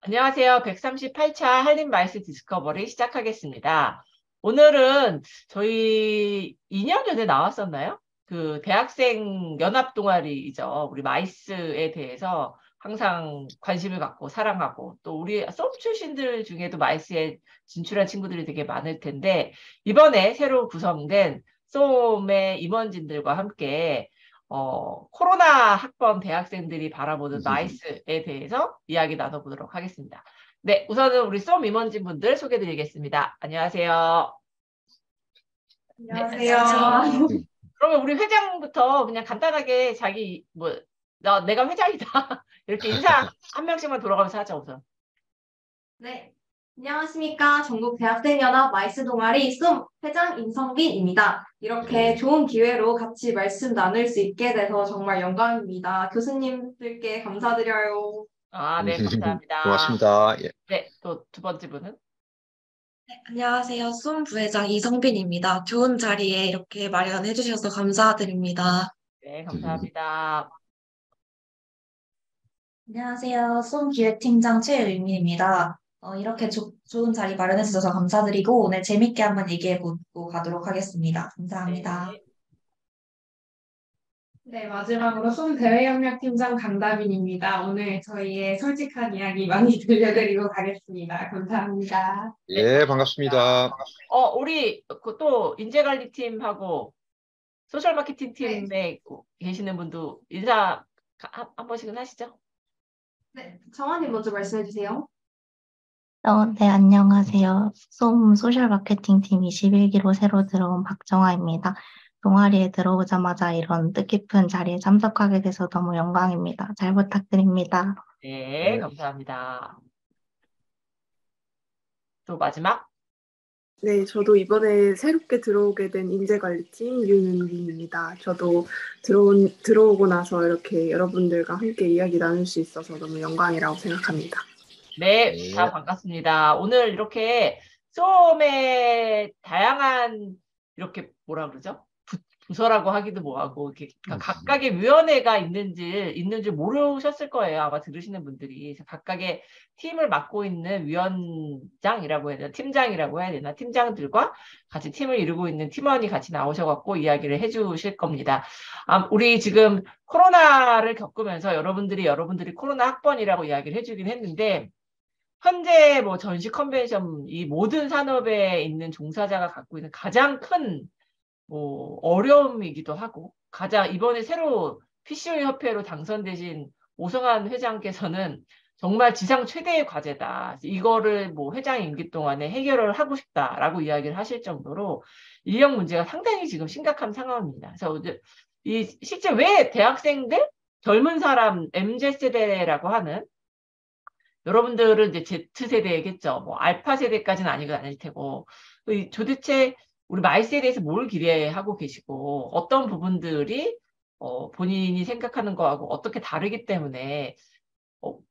안녕하세요. 138차 한림마이스 디스커버리 시작하겠습니다. 오늘은 저희 2년 전에 나왔었나요? 그 대학생 연합 동아리죠. 우리 마이스에 대해서 항상 관심을 갖고 사랑하고 또 우리 수업 출신들 중에도 마이스에 진출한 친구들이 되게 많을 텐데 이번에 새로 구성된 쏨의 임원진들과 함께 코로나 학번 대학생들이 바라보는 나이스에 대해서 이야기 나눠보도록 하겠습니다. 네, 우선은 우리 쏨 임원진 분들 소개드리겠습니다. 안녕하세요. 네, 안녕하세요. 그러면 우리 회장부터 그냥 간단하게 자기, 내가 회장이다. 이렇게 인사 한 명씩만 돌아가면서 하자, 우선. 네, 안녕하십니까. 전국대학생연합 마이스 동아리 쏨 회장 임성빈입니다. 이렇게 네, 좋은 기회로 같이 말씀 나눌 수 있게 돼서 정말 영광입니다. 교수님들께 감사드려요. 아, 네, 감사합니다. 고맙습니다. 예. 네, 또 두 번째 분은? 안녕하세요. 쏨 부회장 이성빈입니다. 좋은 자리에 이렇게 마련해 주셔서 감사드립니다. 네, 감사합니다. 안녕하세요. 쏨기획팀장 최유민입니다. 이렇게 좋은 자리 마련해 주셔서 감사드리고 오늘 재밌게 한번 얘기해 보고 가도록 하겠습니다. 감사합니다. 네. 네, 마지막으로 쏨 대외협력팀장 강다빈입니다. 오늘 저희의 솔직한 이야기 많이 들려드리고 가겠습니다. 감사합니다. 네, 예, 감사합니다. 반갑습니다. 우리 그또 인재관리팀하고 소셜마케팅 네, 팀에 계시는 분도 인사 한 번씩은 하시죠? 네, 정원님 먼저 말씀해 주세요. 네, 안녕하세요. 쏨 소셜마케팅팀 21기로 새로 들어온 박정아입니다. 동아리에 들어오자마자 이런 뜻깊은 자리에 참석하게 돼서 너무 영광입니다. 잘 부탁드립니다. 네, 예. 감사합니다. 또 마지막? 네, 저도 이번에 새롭게 들어오게 된 인재관리팀 윤은빈입니다. 저도 들어오고 나서 이렇게 여러분들과 함께 이야기 나눌 수 있어서 너무 영광이라고 생각합니다. 네, 예. 다 반갑습니다. 오늘 이렇게 수험의 다양한 이렇게 뭐라 그러죠? 부서라고 하기도 뭐하고 이렇게 각각의 위원회가 있는지 모르셨을 거예요. 아마 들으시는 분들이. 그래서 각각의 팀을 맡고 있는 위원장이라고 해야 되나? 팀장이라고 해야 되나? 팀장들과 같이 팀을 이루고 있는 팀원이 같이 나오셔갖고 이야기를 해주실 겁니다. 우리 지금 코로나를 겪으면서 여러분들이 코로나 학번이라고 이야기를 해주긴 했는데 현재 뭐 전시 컨벤션 이 모든 산업에 있는 종사자가 갖고 있는 가장 큰 뭐 어려움이기도 하고 가장 이번에 새로 PCO 협회로 당선되신 오성환 회장께서는 정말 지상 최대의 과제다. 이거를 뭐 회장 임기 동안에 해결을 하고 싶다라고 이야기를 하실 정도로 인력 문제가 상당히 지금 심각한 상황입니다. 그래서 이제 이 실제 왜 대학생들 젊은 사람 MZ세대라고 하는 여러분들은 이제 Z세대겠죠. 뭐 알파 세대까지는 아닐 테고 도대체 우리 마이스에 대해서 뭘 기대하고 계시고 어떤 부분들이 본인이 생각하는 거하고 어떻게 다르기 때문에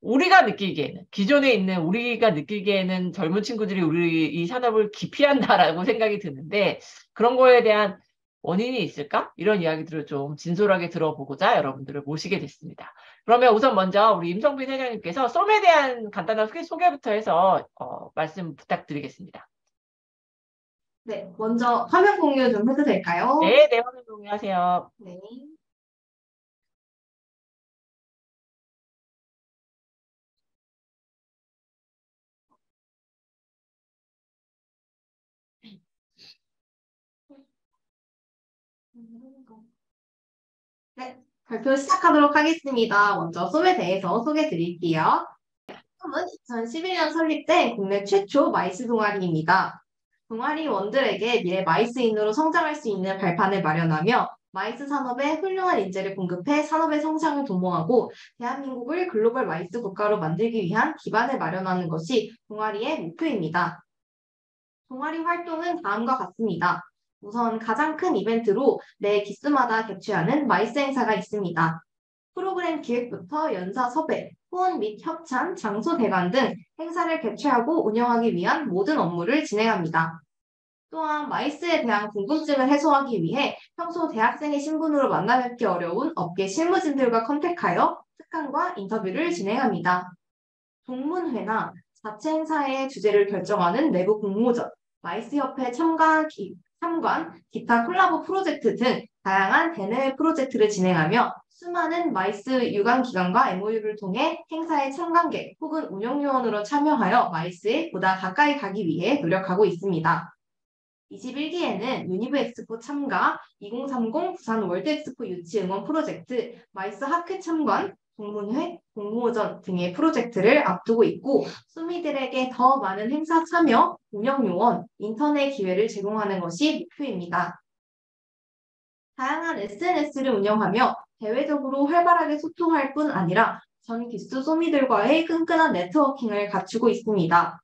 우리가 느끼기에는 기존에 있는 우리가 느끼기에는 젊은 친구들이 우리 이 산업을 기피한다라고 생각이 드는데 그런 거에 대한 원인이 있을까? 이런 이야기들을 좀 진솔하게 들어보고자 여러분들을 모시게 됐습니다. 그러면 우선 먼저 우리 임성빈 회장님께서 쏨에 대한 간단한 소개부터 해서 말씀 부탁드리겠습니다. 네, 먼저 화면 공유 좀 해도 될까요? 네, 네, 화면 공유하세요. 네. 네, 발표 시작하도록 하겠습니다. 먼저 쏨에 대해서 소개해 드릴게요. 쏨은 2011년 설립된 국내 최초 마이스 동아리입니다. 동아리원들에게 미래 마이스인으로 성장할 수 있는 발판을 마련하며 마이스 산업에 훌륭한 인재를 공급해 산업의 성장을 도모하고 대한민국을 글로벌 마이스 국가로 만들기 위한 기반을 마련하는 것이 동아리의 목표입니다. 동아리 활동은 다음과 같습니다. 우선 가장 큰 이벤트로 매 기수마다 개최하는 마이스 행사가 있습니다. 프로그램 기획부터 연사 섭외, 후원 및 협찬, 장소 대관 등 행사를 개최하고 운영하기 위한 모든 업무를 진행합니다. 또한 마이스에 대한 궁금증을 해소하기 위해 평소 대학생의 신분으로 만나 뵙기 어려운 업계 실무진들과 컨택하여 특강과 인터뷰를 진행합니다. 동문회나 자체 행사의 주제를 결정하는 내부 공모전, 마이스 협회 참관, 기타 콜라보 프로젝트 등 다양한 대내외 프로젝트를 진행하며 수많은 마이스 유관 기관과 MOU를 통해 행사의 참관객 혹은 운영요원으로 참여하여 마이스에 보다 가까이 가기 위해 노력하고 있습니다. 21기에는 유니브 엑스포 참가, 2030 부산 월드 엑스포 유치 응원 프로젝트, 마이스 학회 참관, 동문회, 공모전 등의 프로젝트를 앞두고 있고 수미들에게 더 많은 행사 참여, 운영 요원, 인턴의 기회를 제공하는 것이 목표입니다. 다양한 SNS를 운영하며 대외적으로 활발하게 소통할 뿐 아니라 전 기수 소미들과의 끈끈한 네트워킹을 갖추고 있습니다.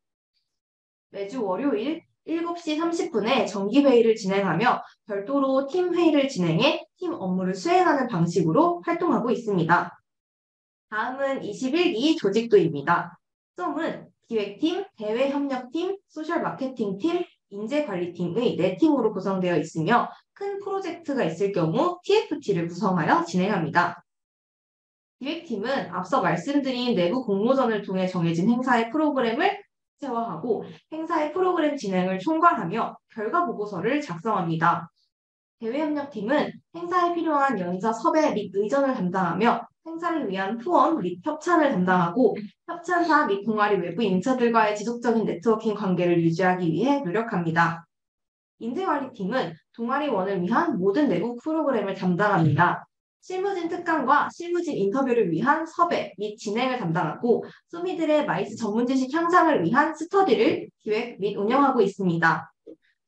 매주 월요일 7시 30분에 정기회의를 진행하며 별도로 팀회의를 진행해 팀 업무를 수행하는 방식으로 활동하고 있습니다. 다음은 21기 조직도입니다. 썸은 기획팀, 대외협력팀, 소셜마케팅팀, 인재관리팀의 4팀으로 구성되어 있으며 큰 프로젝트가 있을 경우 TFT를 구성하여 진행합니다. 기획팀은 앞서 말씀드린 내부 공모전을 통해 정해진 행사의 프로그램을 구체화하고 행사의 프로그램 진행을 총괄하며 결과 보고서를 작성합니다. 대외협력팀은 행사에 필요한 연사 섭외 및 의전을 담당하며 행사를 위한 후원 및 협찬을 담당하고 협찬사 및 동아리 외부 인사들과의 지속적인 네트워킹 관계를 유지하기 위해 노력합니다. 인재관리팀은 동아리원을 위한 모든 내부 프로그램을 담당합니다. 실무진 특강과 실무진 인터뷰를 위한 섭외 및 진행을 담당하고 소미들의 마이스 전문 지식 향상을 위한 스터디를 기획 및 운영하고 있습니다.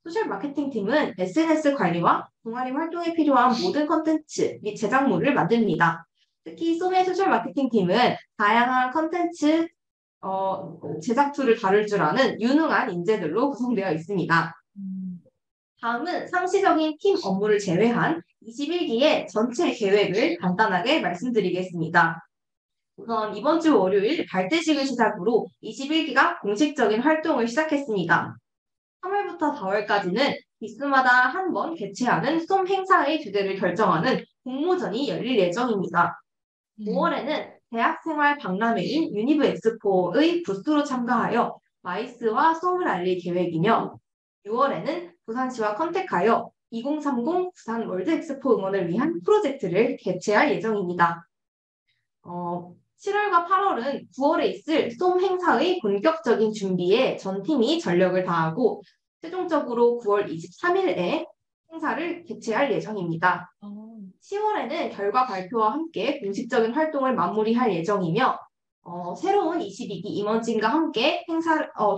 소셜 마케팅 팀은 SNS 관리와 동아리 활동에 필요한 모든 컨텐츠 및 제작물을 만듭니다. 특히 소미의 소셜 마케팅 팀은 다양한 컨텐츠 제작 툴을 다룰 줄 아는 유능한 인재들로 구성되어 있습니다. 다음은 상시적인 팀 업무를 제외한 21기의 전체 계획을 간단하게 말씀드리겠습니다. 우선 이번 주 월요일 발대식을 시작으로 21기가 공식적인 활동을 시작했습니다. 3월부터 4월까지는 기수마다 한 번 개최하는 쏨 행사의 주제를 결정하는 공모전이 열릴 예정입니다. 5월에는 대학생활 박람회인 유니브 엑스포의 부스로 참가하여 마이스와 쏨을 알릴 계획이며 6월에는 부산시와 컨택하여 2030 부산 월드 엑스포 응원을 위한 프로젝트를 개최할 예정입니다. 7월과 8월은 9월에 있을 쏨 행사의 본격적인 준비에 전 팀이 전력을 다하고 최종적으로 9월 23일에 행사를 개최할 예정입니다. 10월에는 결과 발표와 함께 공식적인 활동을 마무리할 예정이며 새로운 22기 임원진과 함께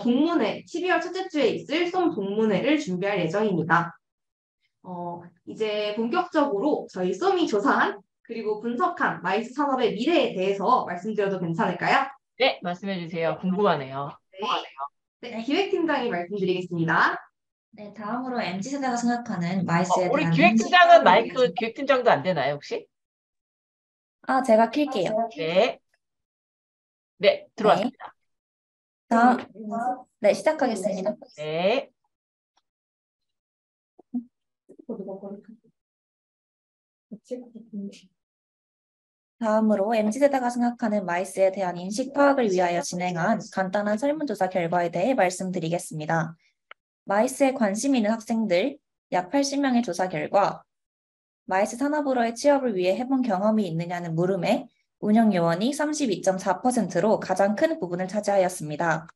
동문회 12월 첫째 주에 있을 쏨 동문회를 준비할 예정입니다. 이제 본격적으로 저희 쏨이 조사한 그리고 분석한 마이스 산업의 미래에 대해서 말씀드려도 괜찮을까요? 네, 말씀해 주세요. 궁금하네요. 네, 기획팀장이 말씀드리겠습니다. 네, 다음으로 MZ세대가 생각하는 마이스에 우리 대한 기획팀장은 마이크 기획팀장도 안 되나요, 혹시? 제가 킬게요. 네, 들어왔습니다. 네, 시작하겠습니다. 네. 다음으로 MZ세대가 생각하는 마이스에 대한 인식 파악을 위하여 진행한 간단한 설문조사 결과에 대해 말씀드리겠습니다. 마이스에 관심 있는 학생들 약 80명의 조사 결과 마이스 산업으로의 취업을 위해 해본 경험이 있느냐는 물음에 운영 요원이 32.4%로 가장 큰 부분을 차지하였습니다.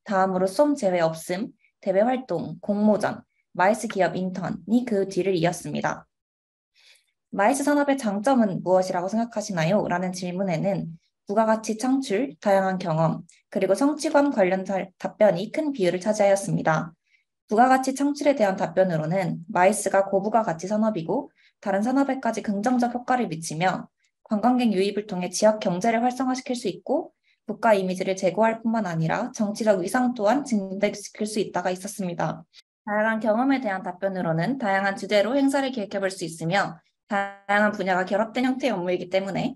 다음으로 쏨 제외 없음, 대외 활동, 공모전, 마이스 기업 인턴이 그 뒤를 이었습니다. 마이스 산업의 장점은 무엇이라고 생각하시나요? 라는 질문에는 부가가치 창출, 다양한 경험, 그리고 성취감 관련 답변이 큰 비율을 차지하였습니다. 부가가치 창출에 대한 답변으로는 마이스가 고부가가치 산업이고 다른 산업에까지 긍정적 효과를 미치며 관광객 유입을 통해 지역 경제를 활성화시킬 수 있고 국가 이미지를 제고할 뿐만 아니라 정치적 위상 또한 증대시킬 수 있다가 있었습니다. 다양한 경험에 대한 답변으로는 다양한 주제로 행사를 기획해볼 수 있으며 다양한 분야가 결합된 형태의 업무이기 때문에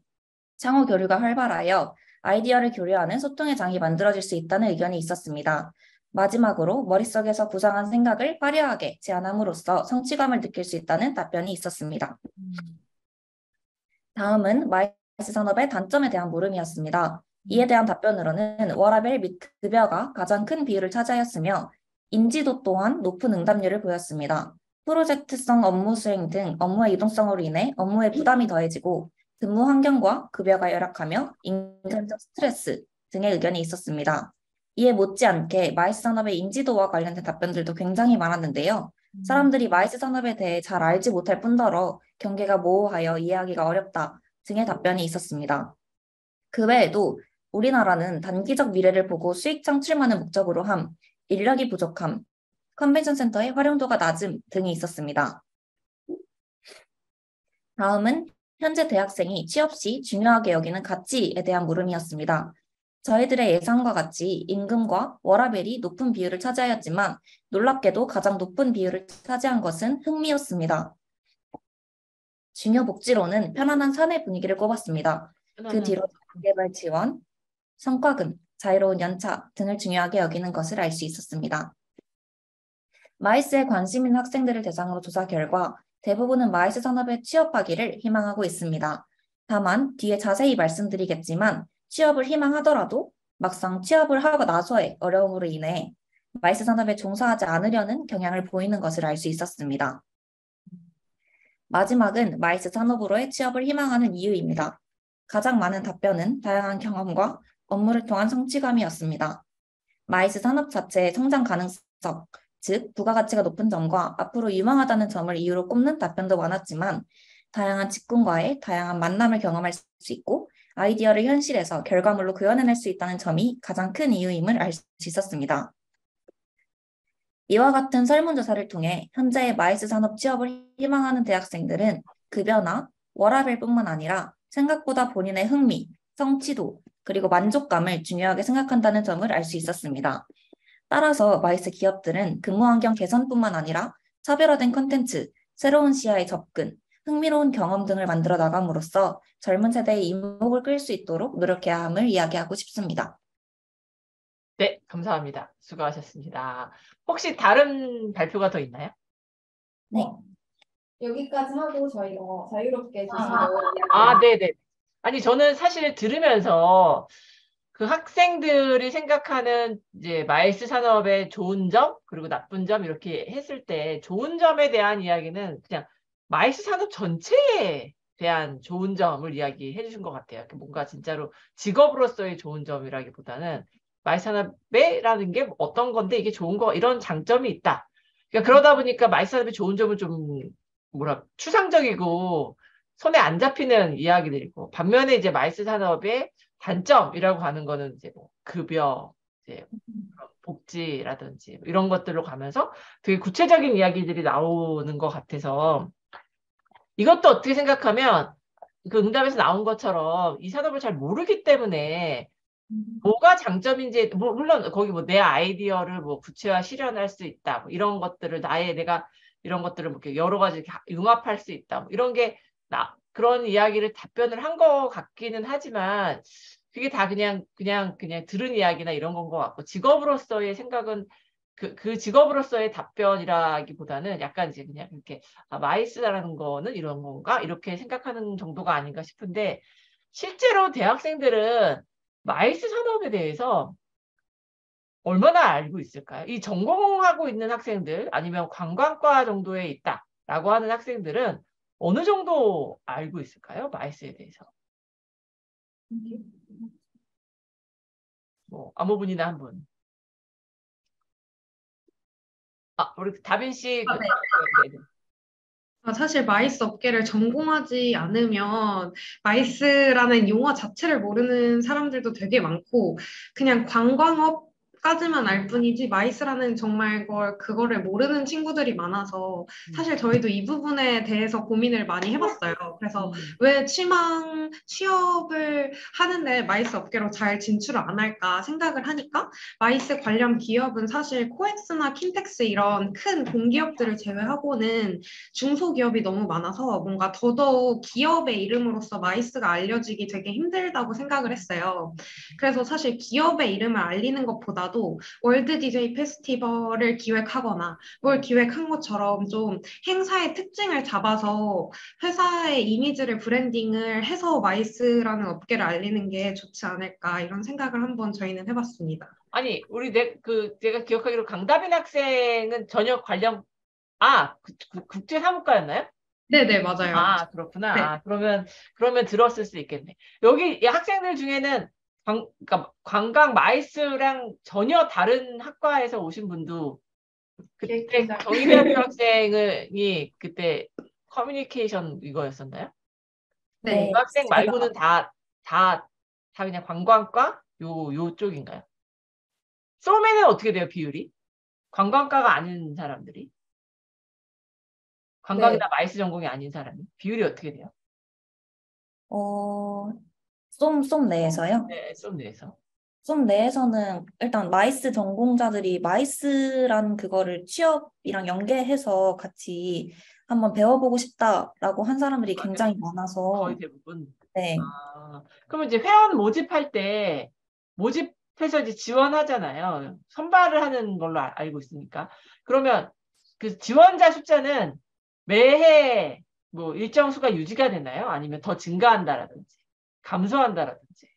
상호 교류가 활발하여 아이디어를 교류하는 소통의 장이 만들어질 수 있다는 의견이 있었습니다. 마지막으로 머릿속에서 구상한 생각을 화려하게 제안함으로써 성취감을 느낄 수 있다는 답변이 있었습니다. 다음은 마이스 산업의 단점에 대한 물음이었습니다. 이에 대한 답변으로는 워라밸 및 급여가 가장 큰 비율을 차지하였으며 인지도 또한 높은 응답률을 보였습니다. 프로젝트성 업무 수행 등 업무의 이동성으로 인해 업무에 부담이 더해지고 근무 환경과 급여가 열악하며 인간적 스트레스 등의 의견이 있었습니다. 이에 못지않게 마이스 산업의 인지도와 관련된 답변들도 굉장히 많았는데요. 사람들이 마이스 산업에 대해 잘 알지 못할 뿐더러 경계가 모호하여 이해하기가 어렵다 등의 답변이 있었습니다. 그 외에도 우리나라는 단기적 미래를 보고 수익 창출만을 목적으로 함, 인력이 부족함, 컨벤션 센터의 활용도가 낮음 등이 있었습니다. 다음은 현재 대학생이 취업 시 중요하게 여기는 가치에 대한 물음이었습니다. 저희들의 예상과 같이 임금과 워라밸이 높은 비율을 차지하였지만 놀랍게도 가장 높은 비율을 차지한 것은 흥미였습니다. 중요 복지로는 편안한 사내 분위기를 꼽았습니다. 그 뒤로 개발 지원, 성과금, 자유로운 연차 등을 중요하게 여기는 것을 알 수 있었습니다. 마이스에 관심 있는 학생들을 대상으로 조사 결과 대부분은 마이스 산업에 취업하기를 희망하고 있습니다. 다만 뒤에 자세히 말씀드리겠지만 취업을 희망하더라도 막상 취업을 하고 나서의 어려움으로 인해 마이스 산업에 종사하지 않으려는 경향을 보이는 것을 알 수 있었습니다. 마지막은 마이스 산업으로의 취업을 희망하는 이유입니다. 가장 많은 답변은 다양한 경험과 업무를 통한 성취감이었습니다. 마이스 산업 자체의 성장 가능성, 즉 부가가치가 높은 점과 앞으로 유망하다는 점을 이유로 꼽는 답변도 많았지만 다양한 직군과의 다양한 만남을 경험할 수 있고 아이디어를 현실에서 결과물로 구현해낼 수 있다는 점이 가장 큰 이유임을 알 수 있었습니다. 이와 같은 설문조사를 통해 현재의 마이스 산업 취업을 희망하는 대학생들은 급여나 워라밸뿐만 아니라 생각보다 본인의 흥미, 성취도, 그리고 만족감을 중요하게 생각한다는 점을 알 수 있었습니다. 따라서 마이스 기업들은 근무 환경 개선뿐만 아니라 차별화된 콘텐츠, 새로운 시야의 접근, 흥미로운 경험 등을 만들어 나감으로써 젊은 세대의 이목을 끌 수 있도록 노력해야 함을 이야기하고 싶습니다. 네, 감사합니다. 수고하셨습니다. 혹시 다른 발표가 더 있나요? 네. 여기까지 하고 저희가 자유롭게 네네. 아니, 저는 사실 들으면서 그 학생들이 생각하는 이제 마이스 산업의 좋은 점, 그리고 나쁜 점 이렇게 했을 때 좋은 점에 대한 이야기는 그냥 마이스 산업 전체에 대한 좋은 점을 이야기해 주신 것 같아요. 뭔가 진짜로 직업으로서의 좋은 점이라기보다는 마이스 산업이라는 게 어떤 건데 이게 좋은 거, 이런 장점이 있다. 그러니까 그러다 보니까 마이스 산업의 좋은 점은 좀 추상적이고 손에 안 잡히는 이야기들이고, 반면에 이제 마이스 산업의 단점이라고 하는 거는 이제 급여, 이제 복지라든지 이런 것들로 가면서 되게 구체적인 이야기들이 나오는 것 같아서, 이것도 어떻게 생각하면 그 응답에서 나온 것처럼 이 산업을 잘 모르기 때문에 뭐가 장점인지, 물론 거기 내 아이디어를 구체화 실현할 수 있다, 이런 것들을 내가 이런 것들을 여러 가지 융합할 수 있다, 이런 게 그런 이야기를 답변을 한 것 같기는 하지만 그게 다 그냥 들은 이야기나 이런 건 것 같고, 직업으로서의 생각은 그 직업으로서의 답변이라기보다는 약간 이제 그냥 이렇게 마이스라는 거는 이런 건가 이렇게 생각하는 정도가 아닌가 싶은데, 실제로 대학생들은 마이스 산업에 대해서 얼마나 알고 있을까요? 이 전공하고 있는 학생들 아니면 관광과 정도에 있다라고 하는 학생들은 어느 정도 알고 있을까요? 마이스에 대해서. 아무 분이나 한 분. 우리 다빈 씨. 네. 사실 마이스 업계를 전공하지 않으면 마이스라는 용어 자체를 모르는 사람들도 되게 많고, 그냥 관광업까지만 알 뿐이지 마이스라는 정말 그거를 모르는 친구들이 많아서 사실 저희도 이 부분에 대해서 고민을 많이 해봤어요. 그래서 왜 취업을 하는데 마이스 업계로 잘 진출을 안 할까 생각을 하니까, 마이스 관련 기업은 사실 코엑스나 킨텍스 이런 큰 공기업들을 제외하고는 중소기업이 너무 많아서 뭔가 더더욱 기업의 이름으로서 마이스가 알려지기 되게 힘들다고 생각을 했어요. 그래서 사실 기업의 이름을 알리는 것보다도 아니더라도 월드 DJ 페스티벌을 기획하거나 뭘 기획한 것처럼 좀 행사의 특징을 잡아서 회사의 이미지를 브랜딩을 해서 마이스라는 업계를 알리는 게 좋지 않을까 이런 생각을 한번 저희는 해봤습니다. 아니, 제가 기억하기로 강다빈 학생은 전혀 관련, 국제사무과였나요? 네네, 맞아요. 아, 그렇구나. 네. 아, 그러면 들었을 수 있겠네. 여기 이 학생들 중에는 그러니까 관광 마이스랑 전혀 다른 학과에서 오신 분도 그때 경희대학교 학생이 그때 커뮤니케이션 이거였었나요? 네. 그 학생 말고는 다 그냥 관광과 요쪽인가요? 소매는 어떻게 돼요, 비율이? 관광과가 아닌 사람들이? 관광이나 마이스 전공이 아닌 사람이? 비율이 어떻게 돼요? 쏨 내에서요? 네, 좀 내에서. 쏨 내에서는 일단 마이스 전공자들이 마이스란 그거를 취업이랑 연계해서 같이 한번 배워보고 싶다라고 한 사람들이 굉장히 많아서 거의 대부분. 네. 그러면 이제 회원 모집할 때 모집해서 이제 지원하잖아요. 선발을 하는 걸로 알고 있으니까. 그러면 그 지원자 숫자는 매해 뭐 일정 수가 유지가 되나요? 아니면 더 증가한다라든지 감소한다라든지.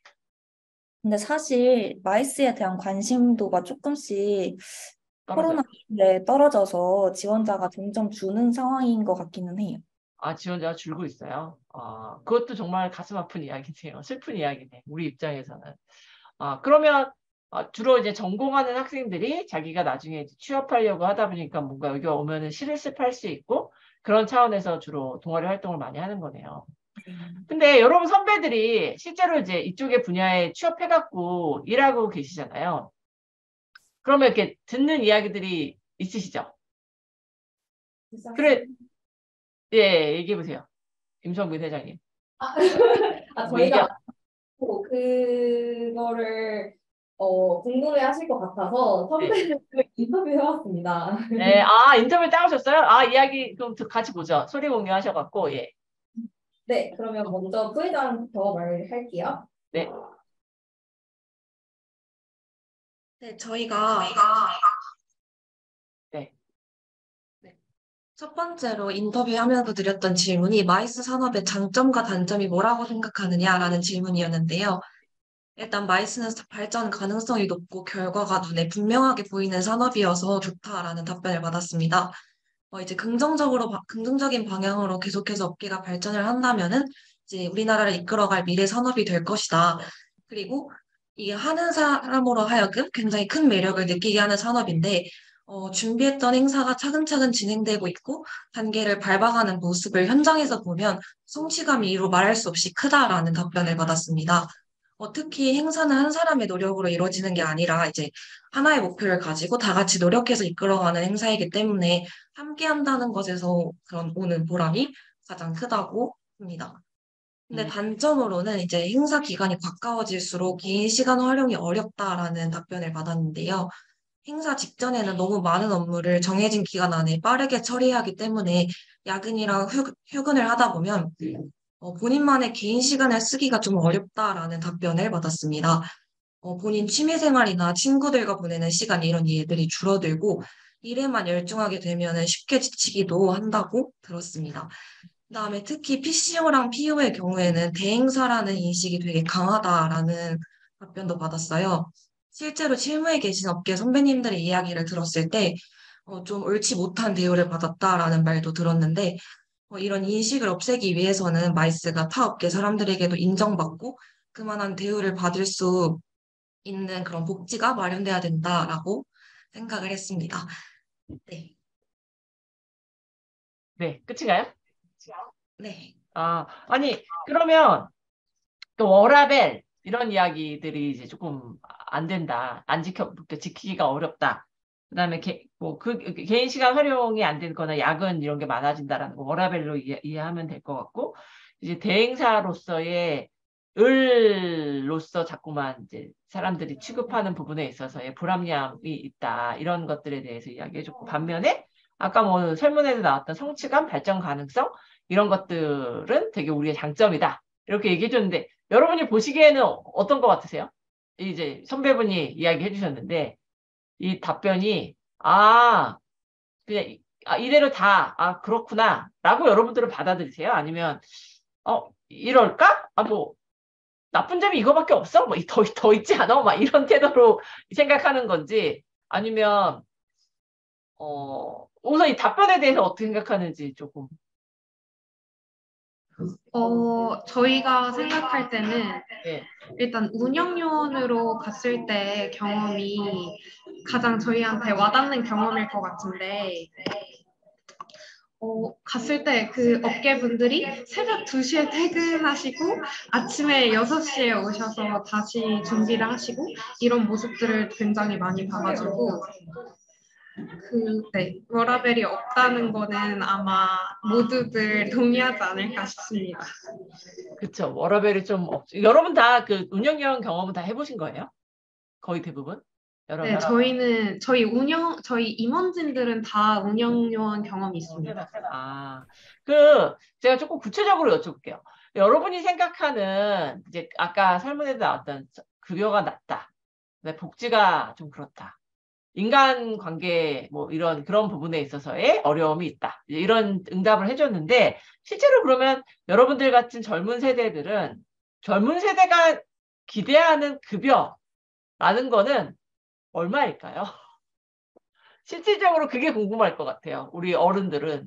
근데 사실 마이스에 대한 관심도가 조금씩 떨어져요. 코로나 이후에 떨어져서 지원자가 점점 주는 상황인 것 같기는 해요. 지원자가 줄고 있어요. 그것도 정말 가슴 아픈 이야기네요. 슬픈 이야기네. 우리 입장에서는. 그러면 주로 이제 전공하는 학생들이 자기가 나중에 이제 취업하려고 하다 보니까 뭔가 여기 오면은 실습할 수 있고 그런 차원에서 주로 동아리 활동을 많이 하는 거네요. 근데 여러분 선배들이 실제로 이제 이쪽의 분야에 취업해갖고 일하고 계시잖아요. 그러면 이렇게 듣는 이야기들이 있으시죠? 그래, 예, 얘기해보세요. 임성근 회장님. 저희가 그거를 궁금해하실 것 같아서 선배를 인터뷰해봤습니다. 네, 인터뷰 따오셨어요? 이야기 그럼 같이 보죠. 소리 공유하셔갖고, 예. 네, 그러면 먼저 부회장부터 말할게요. 네. 네, 저희가 네. 첫 번째로 인터뷰하면서 드렸던 질문이 마이스 산업의 장점과 단점이 뭐라고 생각하느냐라는 질문이었는데요. 일단 마이스는 발전 가능성이 높고 결과가 눈에 분명하게 보이는 산업이어서 좋다라는 답변을 받았습니다. 이제 긍정적인 방향으로 계속해서 업계가 발전을 한다면은 이제 우리나라를 이끌어갈 미래 산업이 될 것이다. 그리고 이게 하는 사람으로 하여금 굉장히 큰 매력을 느끼게 하는 산업인데, 준비했던 행사가 차근차근 진행되고 있고, 단계를 밟아가는 모습을 현장에서 보면 성취감이 이루 말할 수 없이 크다라는 답변을 받았습니다. 특히 행사는 한 사람의 노력으로 이루어지는 게 아니라 이제 하나의 목표를 가지고 다 같이 노력해서 이끌어가는 행사이기 때문에 함께 한다는 것에서 그런 오는 보람이 가장 크다고 합니다. 근데 단점으로는 이제 행사 기간이 가까워질수록 긴 시간 활용이 어렵다라는 답변을 받았는데요. 행사 직전에는 너무 많은 업무를 정해진 기간 안에 빠르게 처리하기 때문에 야근이랑 휴근을 하다 보면 본인만의 개인 시간을 쓰기가 좀 어렵다라는 답변을 받았습니다. 본인 취미생활이나 친구들과 보내는 시간 이런 일들이 줄어들고 일에만 열중하게 되면 쉽게 지치기도 한다고 들었습니다. 그다음에 특히 PCO랑 PO의 경우에는 대행사라는 인식이 되게 강하다라는 답변도 받았어요. 실제로 실무에 계신 업계 선배님들의 이야기를 들었을 때 좀 옳지 못한 대우를 받았다라는 말도 들었는데 이런 인식을 없애기 위해서는 마이스가 타 업계 사람들에게도 인정받고 그만한 대우를 받을 수 있는 그런 복지가 마련돼야 된다라고 생각을 했습니다. 네. 네, 끝인가요? 네. 아니, 그러면 또 워라밸 이런 이야기들이 이제 조금 안 된다. 지키기가 어렵다. 그다음에 개인 시간 활용이 안 되거나 야근 이런 게 많아진다라는 거 워라밸로 이해하면 될 것 같고 이제 대행사로서의 을로서 자꾸만 이제 사람들이 취급하는 부분에 있어서의 불합리함이 있다. 이런 것들에 대해서 이야기해줬고 반면에 아까 뭐 설문에도 나왔던 성취감, 발전 가능성 이런 것들은 되게 우리의 장점이다. 이렇게 얘기해줬는데 여러분이 보시기에는 어떤 것 같으세요? 이제 선배분이 이야기해 주셨는데 이 답변이 그냥 이대로 그렇구나 라고 여러분들은 받아들이세요? 아니면 이럴까? 뭐 나쁜 점이 이거밖에 없어? 뭐 더 있지 않아? 막 이런 태도로 생각하는 건지, 아니면 우선 이 답변에 대해서 어떻게 생각하는지 조금. 저희가 생각할 때는 예. 일단 운영 요원으로 갔을 때 경험이 가장 저희한테 와닿는 경험일 것 같은데, 갔을 때 그 업계분들이 새벽 2시에 퇴근하시고 아침에 6시에 오셔서 다시 준비를 하시고 이런 모습들을 굉장히 많이 봐가지고 워라밸이 없다는 거는 아마 모두들 동의하지 않을까 싶습니다. 그쵸. 워라밸이 좀 여러분 다 그 운영요원 경험은 다 해보신 거예요? 거의 대부분? 네, 저희 임원진들은 다 운영요원 경험이 있습니다. 제가 조금 구체적으로 여쭤볼게요. 여러분이 생각하는, 이제 아까 설문에도 나왔던 급여가 낮다, 복지가 좀 그렇다, 인간관계 뭐 그런 부분에 있어서의 어려움이 있다, 이런 응답을 해줬는데, 실제로 그러면 여러분들 같은 젊은 세대들은 젊은 세대가 기대하는 급여라는 거는 얼마일까요? 실질적으로 그게 궁금할 것 같아요. 우리 어른들은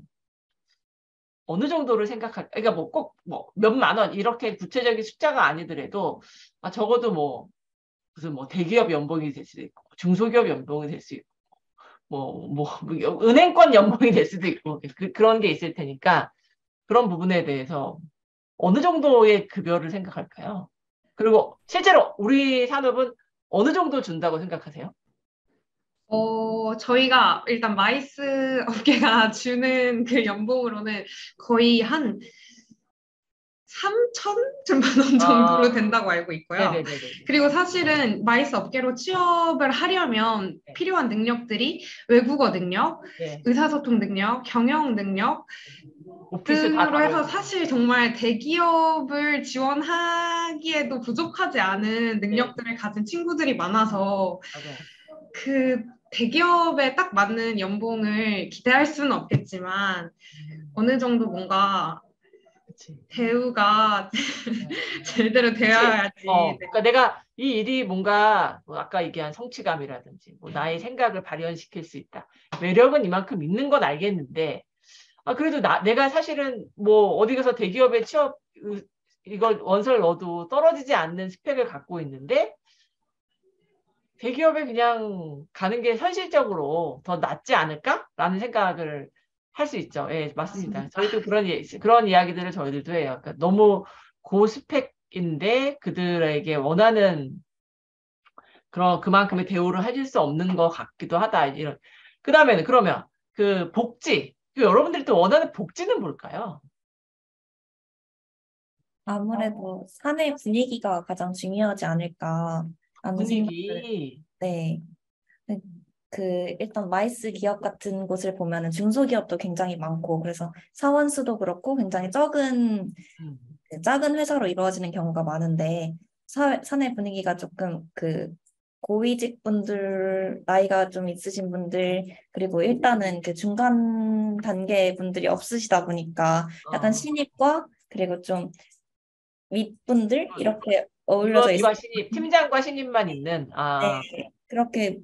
어느 정도를 그러니까 뭐 꼭 몇만 원 이렇게 구체적인 숫자가 아니더라도 적어도 무슨 대기업 연봉이 될 수도 있고 중소기업 연봉이 될 수 있고 은행권 연봉이 될 수도 있고 그런 게 있을 테니까, 그런 부분에 대해서 어느 정도의 급여를 생각할까요? 그리고 실제로 우리 산업은 어느 정도 준다고 생각하세요? 저희가 일단 마이스 업계가 주는 그 연봉으로는 거의 한 3,000만 원 정도로 된다고 알고 있고요. 네네네네. 그리고 사실은 마이스 업계로 취업을 하려면 필요한 능력들이 외국어 능력, 네. 의사소통 능력, 경영 능력 오피스 등으로 해서 사실 정말 대기업을 지원하기에도 부족하지 않은 능력들을 가진 친구들이 많아서 맞아요. 그 대기업에 딱 맞는 연봉을 기대할 수는 없겠지만 어느 정도 뭔가 대우가 제대로 되어야지. 그러니까 내가 이 일이 뭔가 아까 얘기한 성취감이라든지 나의 생각을 발현시킬 수 있다, 매력은 이만큼 있는 건 알겠는데, 그래도 내가 사실은 어디 가서 대기업에 취업 이걸 원서를 넣어도 떨어지지 않는 스펙을 갖고 있는데 대기업에 그냥 가는 게 현실적으로 더 낫지 않을까라는 생각을 할 수 있죠. 예, 맞습니다. 저희도 그런 이야기들을 저희들도 해요. 그러니까 너무 고스펙인데 그들에게 원하는 그만큼의 대우를 해줄 수 없는 것 같기도 하다. 이런. 그 다음에는 그러면 그 복지, 여러분들이 또 원하는 복지는 뭘까요? 아무래도 사내 분위기가 가장 중요하지 않을까 하는 생각을. 네. 일단 마이스 기업 같은 곳을 보면은 중소기업도 굉장히 많고, 그래서 사원 수도 그렇고 굉장히 작은 회사로 이루어지는 경우가 많은데, 사내 분위기가 조금 고위직 분들, 나이가 좀 있으신 분들, 그리고 일단은 중간 단계 분들이 없으시다 보니까 약간 신입과 그리고 좀 윗분들 이렇게 어울려져 있어요. 팀장과 신입만 있는. 네, 그렇게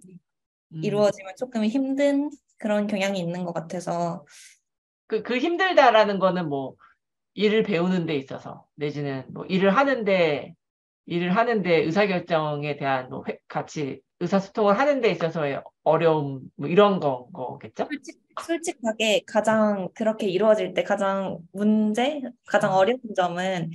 이루어지면 조금 힘든 그런 경향이 있는 것 같아서. 그 힘들다라는 거는 일을 배우는 데 있어서, 내지는 일을 하는데 의사결정에 대한 같이 의사소통을 하는 데 있어서의 어려움, 이런 거겠죠? 솔직하게 가장 그렇게 이루어질 때 가장 어려운 점은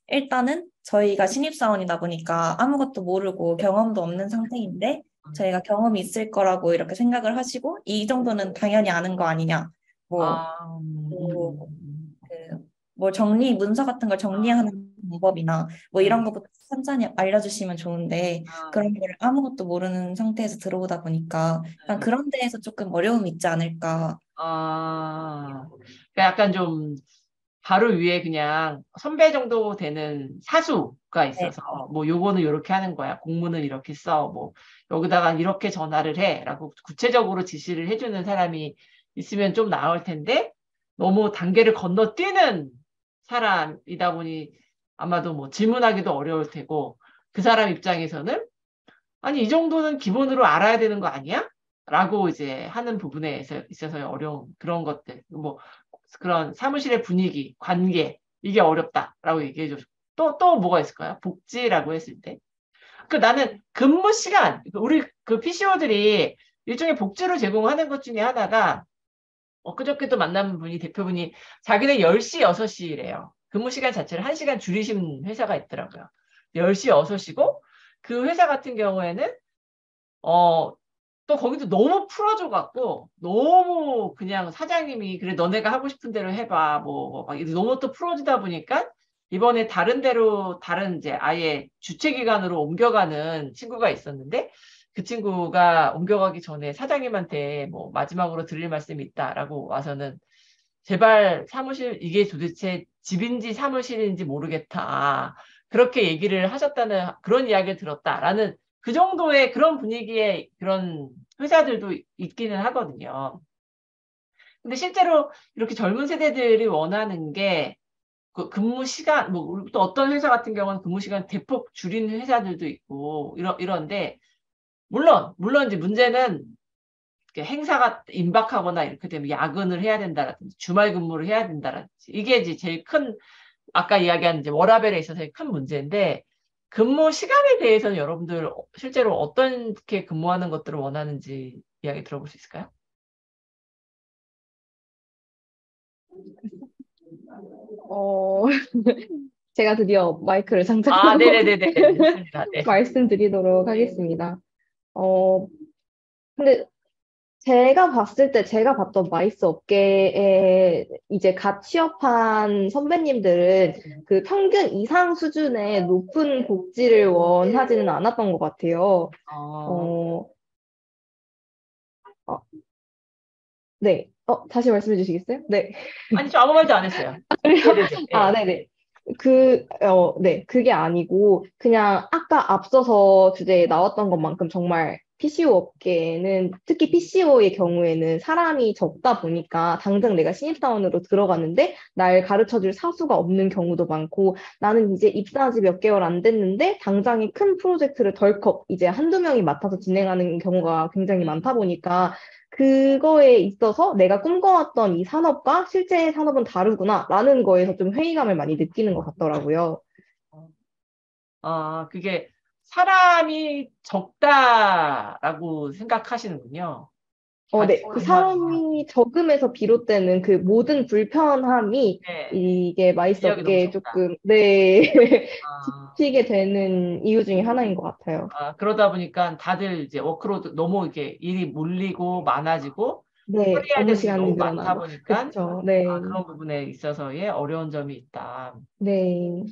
일단은 저희가 신입사원이다 보니까 아무것도 모르고 경험도 없는 상태인데 저희가 경험이 있을 거라고 이렇게 생각을 하시고 이 정도는 당연히 아는 거 아니냐, 문서 같은 걸 정리하는 방법이나 이런 것부터 천천히 알려주시면 좋은데 그런 걸 아무것도 모르는 상태에서 들어오다 보니까 그런 데에서 조금 어려움이 있지 않을까. 그러니까 약간 좀 바로 위에 그냥 선배 정도 되는 사수가 네. 있어서 뭐 요거는 이렇게 하는 거야. 공문은 이렇게 써. 뭐 여기다가 이렇게 전화를 해라고 구체적으로 지시를 해주는 사람이 있으면 좀 나을 텐데 너무 단계를 건너뛰는 사람이다 보니 아마도 뭐 질문하기도 어려울 테고 그 사람 입장에서는 아니 이 정도는 기본으로 알아야 되는 거 아니야? 라고 이제 하는 부분에 있어서의 어려운 그런 것들 뭐 그런 사무실의 분위기, 관계 이게 어렵다라고 얘기해 줬고 또 뭐가 있을까요? 복지라고 했을 때 그 나는 근무 시간 우리 그 PCO들이 일종의 복지를 제공하는 것 중에 하나가 엊그저께도 만난 분이 대표분이 자기네 10시, 6시래요. 근무 시간 자체를 1시간 줄이신 회사가 있더라고요. 10시, 6시고 그 회사 같은 경우에는 또 거기도 너무 풀어줘갖고 너무 그냥 사장님이 그래 너네가 하고 싶은 대로 해봐 뭐 막 너무 또 풀어주다 보니까 이번에 다른 데로 다른 이제 아예 주최기관으로 옮겨가는 친구가 있었는데 그 친구가 옮겨가기 전에 사장님한테 뭐 마지막으로 드릴 말씀이 있다라고 와서는 제발 사무실 이게 도대체 집인지 사무실인지 모르겠다. 그렇게 얘기를 하셨다는 그런 이야기를 들었다라는 그 정도의 그런 분위기의 그런 회사들도 있기는 하거든요. 근데 실제로 이렇게 젊은 세대들이 원하는 게 그 근무 시간, 뭐, 또 어떤 회사 같은 경우는 근무 시간 대폭 줄인 회사들도 있고, 이런데, 물론 이제 문제는 행사가 임박하거나 이렇게 되면 야근을 해야 된다라든지, 주말 근무를 해야 된다라든지, 이게 이제 제일 큰, 아까 이야기한 이제 워라밸에 있어서의 큰 문제인데, 근무 시간에 대해서는 여러분들 실제로 어떻게 근무하는 것들을 원하는지 이야기 들어볼 수 있을까요? 어, 제가 드디어 마이크를 아, 장착하고 네네네네. 좋습니다. 네. 말씀드리도록 하겠습니다. 근데 제가 봤을 때 제가 봤던 마이스 업계에 이제 갓 취업한 선배님들은 그 평균 이상 수준의 높은 복지를 원하지는 않았던 것 같아요. 어, 네. 다시 말씀해 주시겠어요? 네. 아니, 저 아무 말도 안 했어요. 그래요? 네네네. 아, 네네. 네. 그게 아니고, 그냥 아까 앞서서 주제에 나왔던 것만큼 정말 PCO 업계는, 특히 PCO의 경우에는 사람이 적다 보니까 당장 내가 신입사원으로 들어갔는데 날 가르쳐줄 사수가 없는 경우도 많고, 나는 이제 입사한 지 몇 개월 안 됐는데 당장에 큰 프로젝트를 덜컥 이제 한두 명이 맡아서 진행하는 경우가 굉장히 많다 보니까 그거에 있어서 내가 꿈꿔왔던 이 산업과 실제 산업은 다르구나라는 거에서 좀 회의감을 많이 느끼는 것 같더라고요. 그게 사람이 적다라고 생각하시는군요. 네. 그 사람이 적음에서 비롯되는 그 모든 불편함이 네, 이게 마이스 인력이 너무 업계에 적다. 조금, 네, 아, 지치게 되는 이유 중에 하나인 것 같아요. 그러다 보니까 다들 이제 워크로드 너무 이렇게 일이 몰리고 많아지고 네, 처리해야 업무 되는 게 너무 시간이 많다 늘어나고. 보니까 그쵸, 네, 그런 부분에 있어서의 어려운 점이 있다. 네.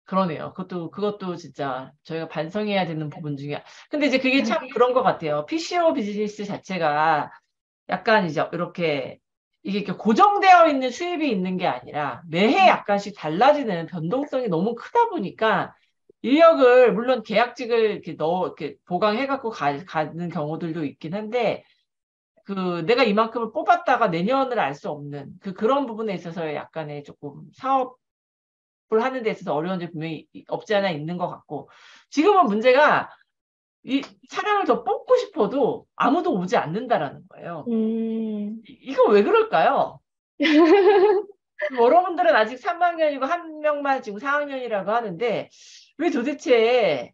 그러네요. 그것도 진짜 저희가 반성해야 되는 부분 중에. 근데 이제 그게 참 그런 것 같아요. PCO 비즈니스 자체가 약간 이제 이렇게 이게 이렇게 고정되어 있는 수입이 있는 게 아니라 매해 약간씩 달라지는 변동성이 너무 크다 보니까 인력을 물론 계약직을 이렇게 보강해갖고 가는 경우들도 있긴 한데 그 내가 이만큼을 뽑았다가 내년을 알 수 없는 그런 부분에 있어서 약간의 조금 사업을 하는 데 있어서 어려운 점이 분명히 없지 않아 있는 것 같고 지금은 문제가 이 사람을 더 뽑고 싶어도 아무도 오지 않는다라는 거예요. 이거 왜 그럴까요? 여러분들은 아직 3학년이고 한 명만 지금 4학년이라고 하는데 왜 도대체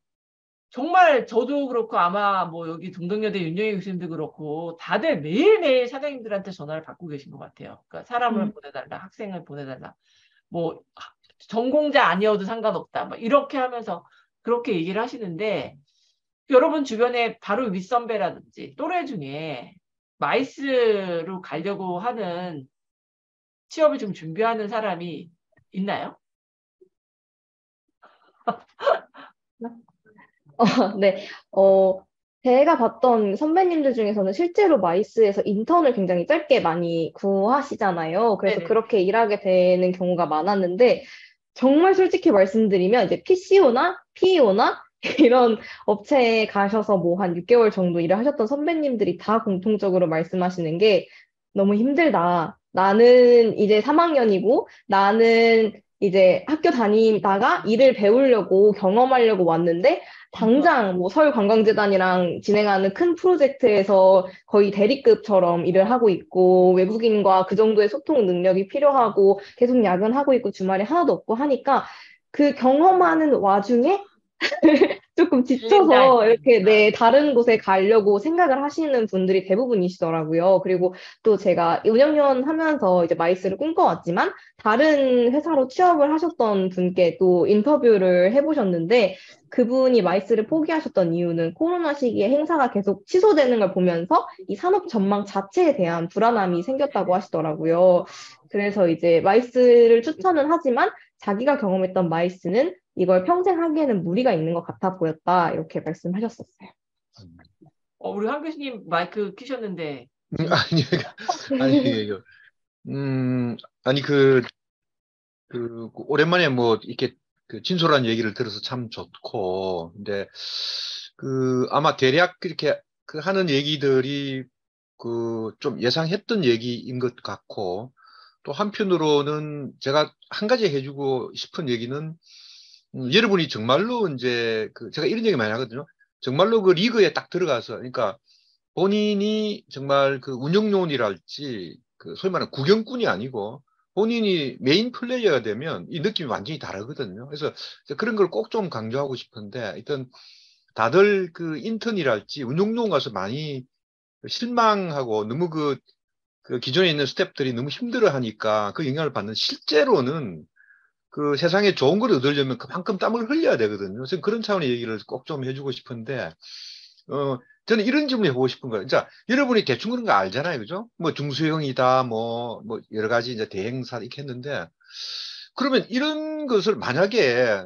정말 저도 그렇고 아마 뭐 여기 동덕여대 윤영희 교수님도 그렇고 다들 매일매일 사장님들한테 전화를 받고 계신 것 같아요. 그러니까 사람을 보내달라, 학생을 보내달라, 뭐 전공자 아니어도 상관없다, 막 이렇게 하면서 그렇게 얘기를 하시는데 여러분 주변에 바로 윗선배라든지 또래 중에 마이스로 가려고 하는 취업을 좀 준비하는 사람이 있나요? 네. 제가 봤던 선배님들 중에서는 실제로 마이스에서 인턴을 굉장히 짧게 많이 구하시잖아요. 그래서 네네. 그렇게 일하게 되는 경우가 많았는데, 정말 솔직히 말씀드리면 이제 PCO나 PEO나 이런 업체에 가셔서 뭐 한 6개월 정도 일을 하셨던 선배님들이 다 공통적으로 말씀하시는 게 너무 힘들다. 나는 이제 3학년이고 나는 이제 학교 다니다가 일을 배우려고 경험하려고 왔는데 당장 뭐 서울관광재단이랑 진행하는 큰 프로젝트에서 거의 대리급처럼 일을 하고 있고 외국인과 그 정도의 소통 능력이 필요하고 계속 야근하고 있고 주말에 하나도 없고 하니까 그 경험하는 와중에 조금 질린다. 지쳐서 이렇게 네, 다른 곳에 가려고 생각을 하시는 분들이 대부분이시더라고요. 그리고 또 제가 운영위원 하면서 이제 마이스를 꿈꿔왔지만 다른 회사로 취업을 하셨던 분께 또 인터뷰를 해보셨는데 그분이 마이스를 포기하셨던 이유는 코로나 시기에 행사가 계속 취소되는 걸 보면서 이 산업 전망 자체에 대한 불안함이 생겼다고 하시더라고요. 그래서 이제 마이스를 추천은 하지만 자기가 경험했던 마이스는 이걸 평생 하기에는 무리가 있는 것 같아 보였다. 이렇게 말씀하셨었어요. 우리 한 교수님 마이크 켜셨는데. 아니, 아니, 이거, 아니, 오랜만에 뭐, 이렇게, 진솔한 얘기를 들어서 참 좋고, 근데, 아마 대략 그렇게, 하는 얘기들이, 좀 예상했던 얘기인 것 같고, 또 한편으로는 제가 한 가지 해주고 싶은 얘기는, 여러분이 정말로 이제, 제가 이런 얘기 많이 하거든요. 정말로 그 리그에 딱 들어가서, 그러니까, 본인이 정말 운영요원이랄지, 소위 말하는 구경꾼이 아니고, 본인이 메인 플레이어가 되면 이 느낌이 완전히 다르거든요. 그래서 그런 걸 꼭 좀 강조하고 싶은데, 하여튼 다들 인턴이랄지 운영요원 가서 많이 실망하고 너무 기존에 있는 스태프들이 너무 힘들어 하니까 그 영향을 받는 실제로는 세상에 좋은 걸 얻으려면 그만큼 땀을 흘려야 되거든요. 그래서 그런 차원의 얘기를 꼭 좀 해주고 싶은데, 저는 이런 질문 해보고 싶은 거예요. 자, 여러분이 대충 그런 거 알잖아요. 그죠? 뭐 중수형이다, 뭐 여러 가지 이제 대행사 이렇게 했는데, 그러면 이런 것을 만약에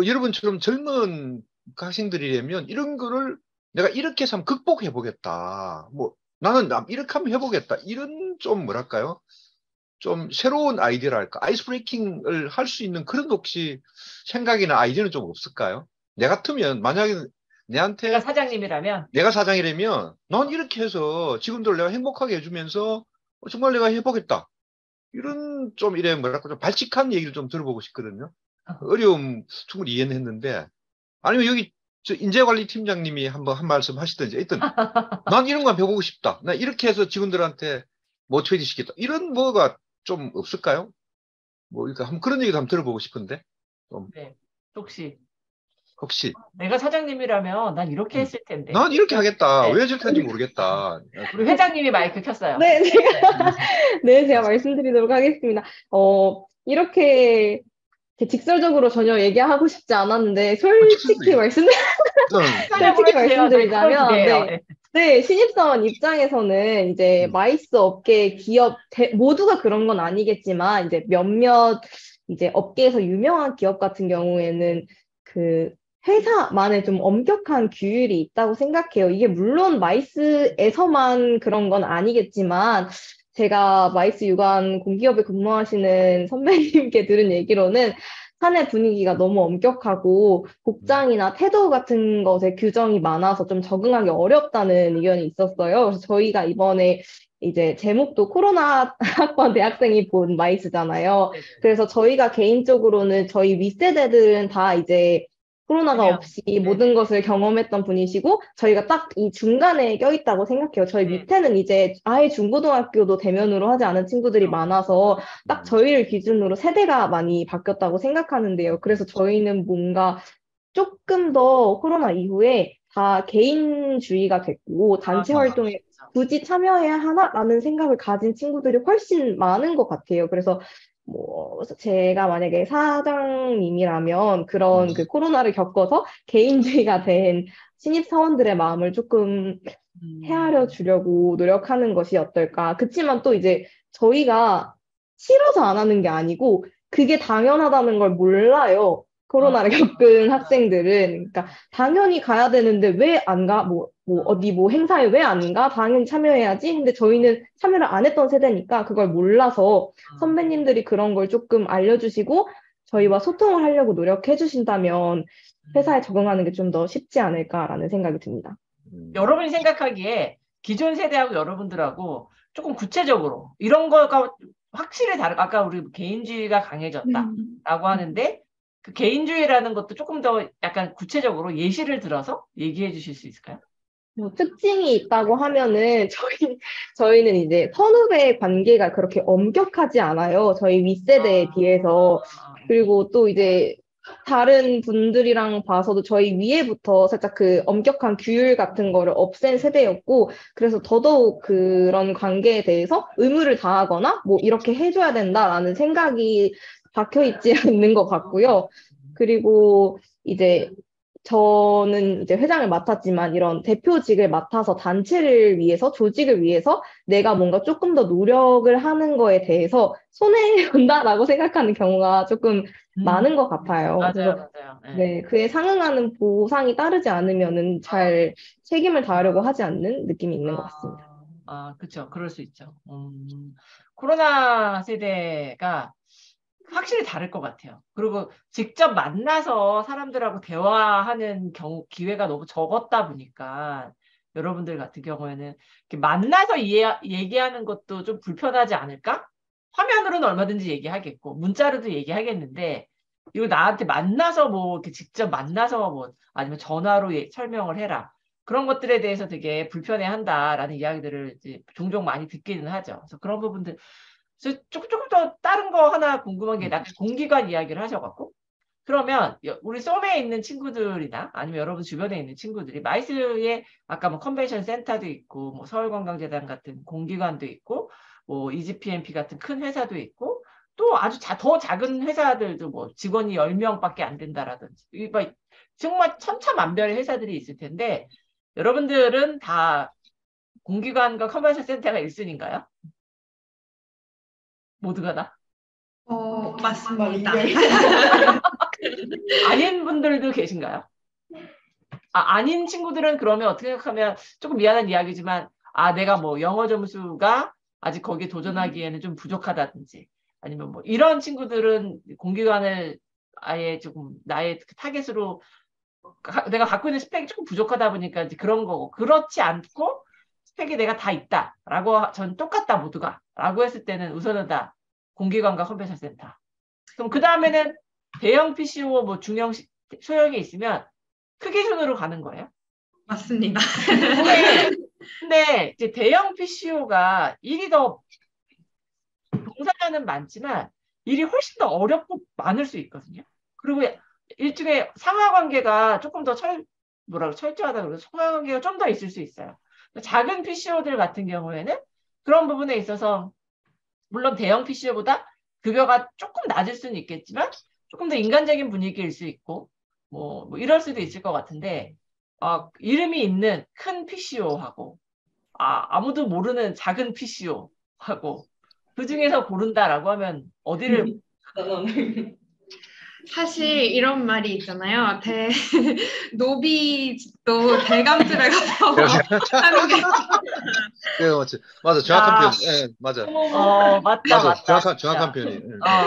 여러분처럼 젊은 학생들이라면 이런 거를 내가 이렇게 해서 한번 극복해 보겠다. 뭐 나는 이렇게 한번 해보겠다. 이런 좀 뭐랄까요? 좀 새로운 아이디어랄까? 아이스 브레이킹을 할 수 있는 그런 혹시 생각이나 아이디어는 좀 없을까요? 내 같으면 만약에 내가 내한테 사장님이라면. 내가 사장이라면 난 이렇게 해서 직원들 내가 행복하게 해주면서 정말 내가 해보겠다. 이런 좀 이래 뭐랄까 좀 발칙한 얘기를 좀 들어보고 싶거든요. 어려움 충분히 이해는 했는데 아니면 여기 저 인재관리팀장님이 한번 한 말씀 하시든지 하여튼 난 이런 거 한번 해보고 싶다. 나 이렇게 해서 직원들한테 모티베이트 시켰다. 이런 뭐가 좀 없을까요? 뭐 그러니까 한번 그런 얘기도 한번 들어보고 싶은데 좀 네. 혹시 내가 사장님이라면 난 이렇게 했을 텐데. 난 이렇게 하겠다. 네. 왜 저렇게 하는지 모르겠다. 우리 회장님이 마이크 켰어요. 네, 제가 말씀드리도록 하겠습니다. 이렇게 직설적으로 전혀 얘기하고 싶지 않았는데, 솔직히 말씀드리자면, 네, 신입사원 입장에서는 이제 마이스 업계 기업 모두가 그런 건 아니겠지만, 이제 몇몇 이제 업계에서 유명한 기업 같은 경우에는 회사만의 좀 엄격한 규율이 있다고 생각해요. 이게 물론 마이스에서만 그런 건 아니겠지만, 제가 마이스 유관 공기업에 근무하시는 선배님께 들은 얘기로는 사내 분위기가 너무 엄격하고 복장이나 태도 같은 것에 규정이 많아서 좀 적응하기 어렵다는 의견이 있었어요. 그래서 저희가 이번에 이제 제목도 코로나 학번 대학생이 본 마이스잖아요. 그래서 저희가 개인적으로는 저희 윗세대들은 다 이제 코로나가 없이 모든 것을 경험했던 분이시고 저희가 딱 이 중간에 껴있다고 생각해요. 저희 밑에는 이제 아예 중고등학교도 대면으로 하지 않은 친구들이 많아서 딱 저희를 기준으로 세대가 많이 바뀌었다고 생각하는데요. 그래서 저희는 뭔가 조금 더 코로나 이후에 다 개인주의가 됐고 단체 활동에 굳이 참여해야 하나라는 생각을 가진 친구들이 훨씬 많은 것 같아요. 그래서 뭐 제가 만약에 사장님이라면 그런 코로나를 겪어서 개인주의가 된 신입사원들의 마음을 조금 헤아려 주려고 노력하는 것이 어떨까. 그치만 또 이제 저희가 싫어서 안 하는 게 아니고 그게 당연하다는 걸 몰라요. 코로나를 겪은 학생들은. 그러니까 당연히 가야 되는데 왜 안 가? 뭐 뭐 어디 뭐 행사에 왜 안 가? 당연히 참여해야지. 근데 저희는 참여를 안 했던 세대니까 그걸 몰라서 선배님들이 그런 걸 조금 알려주시고 저희와 소통을 하려고 노력해 주신다면 회사에 적응하는 게 좀 더 쉽지 않을까라는 생각이 듭니다. 여러분이 생각하기에 기존 세대하고 여러분들하고 조금 구체적으로 이런 거가 확실히 다르. 아까 우리 개인주의가 강해졌다라고 하는데 그 개인주의라는 것도 조금 더 약간 구체적으로 예시를 들어서 얘기해 주실 수 있을까요? 뭐 특징이 있다고 하면은 저희는 이제 선후배 관계가 그렇게 엄격하지 않아요. 저희 윗세대에 비해서. 그리고 또 이제 다른 분들이랑 봐서도 저희 위에부터 살짝 그 엄격한 규율 같은 거를 없앤 세대였고, 그래서 더더욱 그런 관계에 대해서 의무를 다하거나 뭐 이렇게 해줘야 된다라는 생각이 박혀 있지 않는 것 같고요. 그리고 이제 저는 이제 회장을 맡았지만 이런 대표직을 맡아서 단체를 위해서, 조직을 위해서 내가 뭔가 조금 더 노력을 하는 거에 대해서 손해본다라고 생각하는 경우가 조금 많은 것 같아요. 그래서 맞아요. 네, 그에 상응하는 보상이 따르지 않으면은 잘 책임을 다하려고 하지 않는 느낌이 있는 것 같습니다. 그렇죠. 그럴 수 있죠. 코로나 세대가 확실히 다를 것 같아요. 그리고 직접 만나서 사람들하고 대화하는 기회가 너무 적었다 보니까 여러분들 같은 경우에는 이렇게 만나서 얘기하는 것도 좀 불편하지 않을까? 화면으로는 얼마든지 얘기하겠고 문자로도 얘기하겠는데 이거 나한테 만나서 뭐 이렇게 직접 만나서 뭐 아니면 전화로 설명을 해라. 그런 것들에 대해서 되게 불편해한다라는 이야기들을 이제 종종 많이 듣기는 하죠. 그래서 그런 부분들 그래서 조금 더 다른 거 하나 궁금한 게 나중에 공기관 이야기를 하셔갖고 그러면 우리 쏨에 있는 친구들이나 아니면 여러분 주변에 있는 친구들이 마이스에 아까 뭐 컨벤션 센터도 있고 뭐 서울관광재단 같은 공기관도 있고 뭐 EGPMP 같은 큰 회사도 있고 또 아주 더 작은 회사들도 뭐 직원이 10명밖에 안 된다라든지 뭐 정말 천차만별의 회사들이 있을 텐데 여러분들은 다 공기관과 컨벤션 센터가 1순위인가요? 모두가 다? 맞습니다. 아닌 분들도 계신가요? 아닌 친구들은 그러면 어떻게 생각하면 조금 미안한 이야기지만 내가 뭐 영어 점수가 아직 거기에 도전하기에는 좀 부족하다든지 아니면 뭐 이런 친구들은 공기관을 아예 조금 나의 타겟으로 내가 갖고 있는 스펙이 조금 부족하다 보니까 이제 그런 거고 그렇지 않고 스펙이 내가 다 있다라고 전 똑같다 모두가 라고 했을 때는 우선은 다 공기관과 컨벤션 센터. 그럼 그 다음에는 대형 PCO 뭐 중형 소형이 있으면 크기 순으로 가는 거예요? 맞습니다. 근데 이제 대형 PCO가 일이 더 종사자는 많지만 일이 훨씬 더 어렵고 많을 수 있거든요. 그리고 일종의 상하관계가 조금 더 철저하다 그래서 상하관계가 좀 더 있을 수 있어요. 작은 PCO들 같은 경우에는 그런 부분에 있어서 물론 대형 PCO보다 급여가 조금 낮을 수는 있겠지만 조금 더 인간적인 분위기일 수 있고 뭐 이럴 수도 있을 것 같은데 이름이 있는 큰 PCO하고 아무도 모르는 작은 PCO하고 그 중에서 고른다라고 하면 어디를 사실 이런 말이 있잖아요. 노비도 대감집에 가서 하는 게 맞아, 정확한 표현. 예, 맞아. 맞다. 정확한 표현이.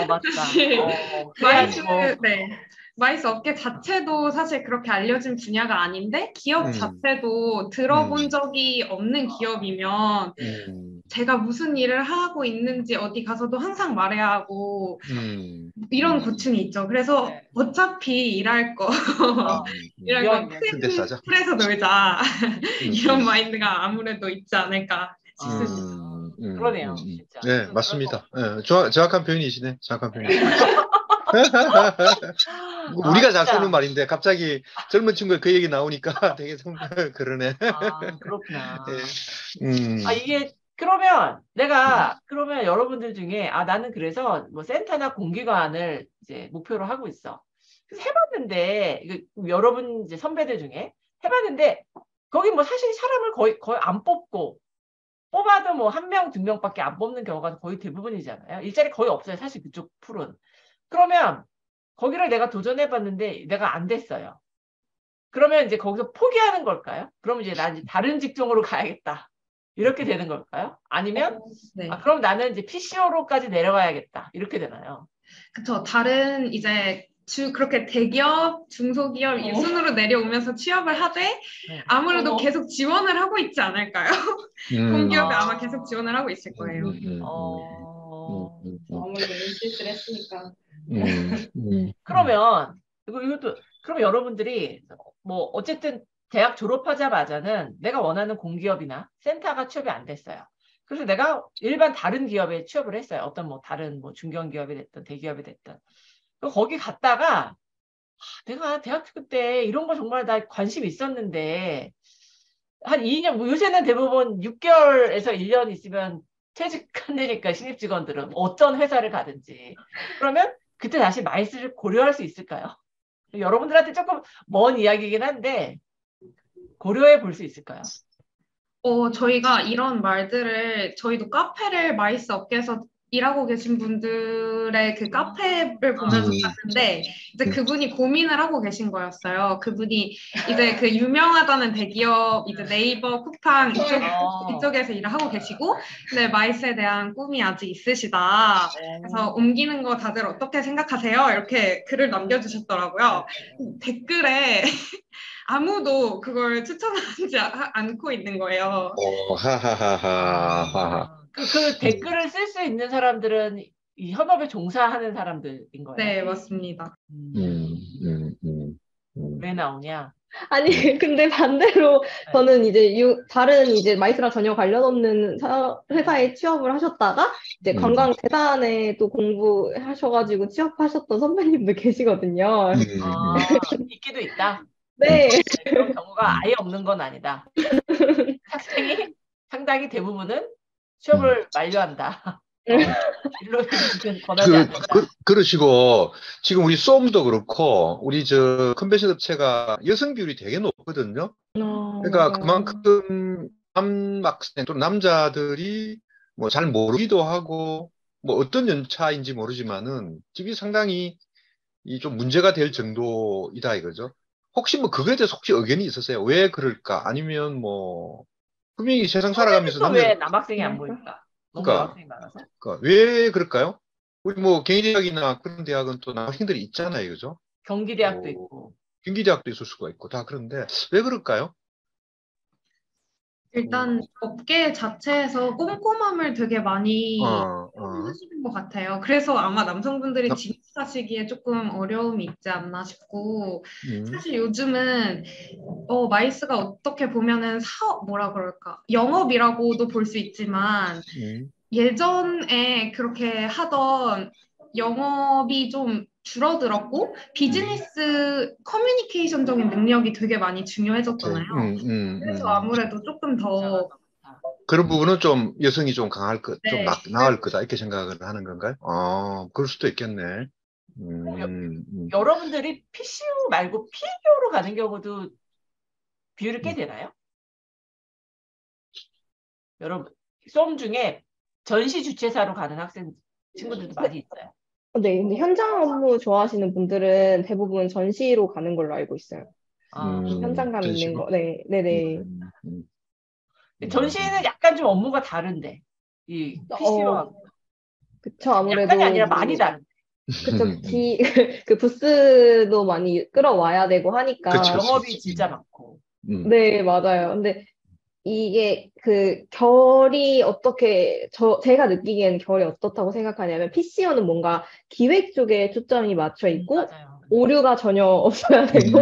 맞다. 마이스 업계 자체도 사실 그렇게 알려진 분야가 아닌데 기업 자체도 들어본 적이 없는 기업이면 제가 무슨 일을 하고 있는지 어디 가서도 항상 말해야 하고 이런 고충이 있죠. 그래서 어차피 일할 거 큰 틀에서 놀자 이런 마인드가 아무래도 있지 않을까 싶습니다. 그러네요. 진짜. 네, 맞습니다. 네, 정확한 표현이시네. 정확한 표현. 우리가 잘 쓰는 말인데 갑자기 젊은 친구가 그 얘기 나오니까 되게 그러네. 그렇구나. 네. 이게 그러면 그러면 여러분들 중에 나는 그래서 뭐 센터나 공기관을 이제 목표로 하고 있어. 그래서 해봤는데 여러분 이제 선배들 중에 해봤는데 거기 뭐 사실 사람을 거의 안 뽑고 뽑아도 뭐 1명, 2명밖에 안 뽑는 경우가 거의 대부분이잖아요. 일자리 거의 없어요. 사실 그쪽 풀은. 그러면 거기를 내가 도전해봤는데 내가 안 됐어요. 그러면 이제 거기서 포기하는 걸까요? 그럼 이제 난 이제 다른 직종으로 가야겠다. 이렇게 되는 걸까요? 아니면 네. 그럼 나는 이제 PCO로까지 내려가야겠다. 이렇게 되나요? 그쵸. 다른 이제 그렇게 대기업, 중소기업 이 순으로 내려오면서 취업을 하되 네. 아무래도 계속 지원을 하고 있지 않을까요? 공기업에 아마 계속 지원을 하고 있을 거예요. 아무래도 NCS를 했으니까. 그러면 이것도 그럼 여러분들이 뭐 어쨌든 대학 졸업하자마자는 내가 원하는 공기업이나 센터가 취업이 안 됐어요. 그래서 내가 일반 다른 기업에 취업을 했어요. 어떤 뭐 다른 뭐 중견기업이 됐든 대기업이 됐든. 거기 갔다가 내가 대학교 때 이런 거 정말 나 관심 있었는데 한 2년, 뭐 요새는 대부분 6개월에서 1년 있으면 퇴직한다니까 신입 직원들은 어떤 회사를 가든지. 그러면 그때 다시 마이스를 고려할 수 있을까요? 여러분들한테 조금 먼 이야기이긴 한데 고려해 볼 수 있을까요? 저희가 이런 말들을 저희도 카페를 마이스 업계에서 일하고 계신 분들의 그 카페를 보면서 봤는데 이제 그분이 고민을 하고 계신 거였어요. 그분이 이제 그 유명하다는 대기업 이제 네이버, 쿠팡 이쪽에서 일을 하고 계시고 근데 마이스에 대한 꿈이 아직 있으시다. 그래서 옮기는 거 다들 어떻게 생각하세요? 이렇게 글을 남겨주셨더라고요. 댓글에 아무도 그걸 추천하지 않고 있는 거예요. 그 댓글을 쓸 수 있는 사람들은 이 현업에 종사하는 사람들인 거예요. 네, 맞습니다. 왜 나오냐? 아니, 근데 반대로 저는 이제 다른 이제 마이스랑 전혀 관련 없는 회사에 취업을 하셨다가 이제 관광재단에 또 공부하셔가지고 취업하셨던 선배님도 계시거든요. 있기도 있다. 네. 그런 경우가 아예 없는 건 아니다. 학생이 상당히 대부분은 취업을 만료한다. 일로 권하지 않는다. 그러시고 지금 우리 쏨도 그렇고 우리 저 컨벤션 업체가 여성 비율이 되게 높거든요. 그러니까 그만큼 남학생 또 남자들이 뭐 잘 모르기도 하고 뭐 어떤 연차인지 모르지만은 집이 상당히 이 좀 문제가 될 정도이다 이거죠. 혹시 뭐 그거에 대해서 혹시 의견이 있으세요? 왜 그럴까? 아니면 뭐 분명히 세상 살아가면서 왜 남학생이 안 보일까? 너무 그러니까, 여학생이 많아서. 그러니까 왜 그럴까요? 우리 뭐 경희대학이나 그런 대학은 또 남학생들이 있잖아요, 그죠? 경기대학도 있고. 경기대학도 있을 수가 있고 다 그런데 왜 그럴까요? 일단 업계 자체에서 꼼꼼함을 되게 많이 하시는 것 같아요. 그래서 아마 남성분들이 진입하시기에 조금 어려움이 있지 않나 싶고 사실 요즘은 마이스가 어떻게 보면은 뭐라 그럴까 영업이라고도 볼 수 있지만 예전에 그렇게 하던 영업이 좀 줄어들었고 비즈니스 커뮤니케이션적인 능력이 되게 많이 중요해졌잖아요. 그래서 아무래도 조금 더 그런 부분은 좀 여성이 좀 강할 것, 좀 나을 거다 이렇게 생각을 하는 건가요? 그럴 수도 있겠네. 여러분들이 PCU 말고 PU로 가는 경우도 비율이 꽤 되나요? 여러분, 쏨 중에 전시 주최사로 가는 학생 친구들도 많이 있어요. 네, 근데 현장 업무 좋아하시는 분들은 대부분 전시로 가는 걸로 알고 있어요. 현장감 있는 거. 네, 네네. 전시는 약간 좀 업무가 다른데, 이 PC와. 그쵸, 아무래도. 약간이 아니라 많이 다른데. 그쵸, 그 부스도 많이 끌어와야 되고 하니까. 영업이 진짜 많고. 네, 맞아요. 근데 이게 그 결이 어떻게 제가 느끼기에는 결이 어떻다고 생각하냐면 PCO는 뭔가 기획 쪽에 초점이 맞춰 있고 오류가 전혀 없어야 되고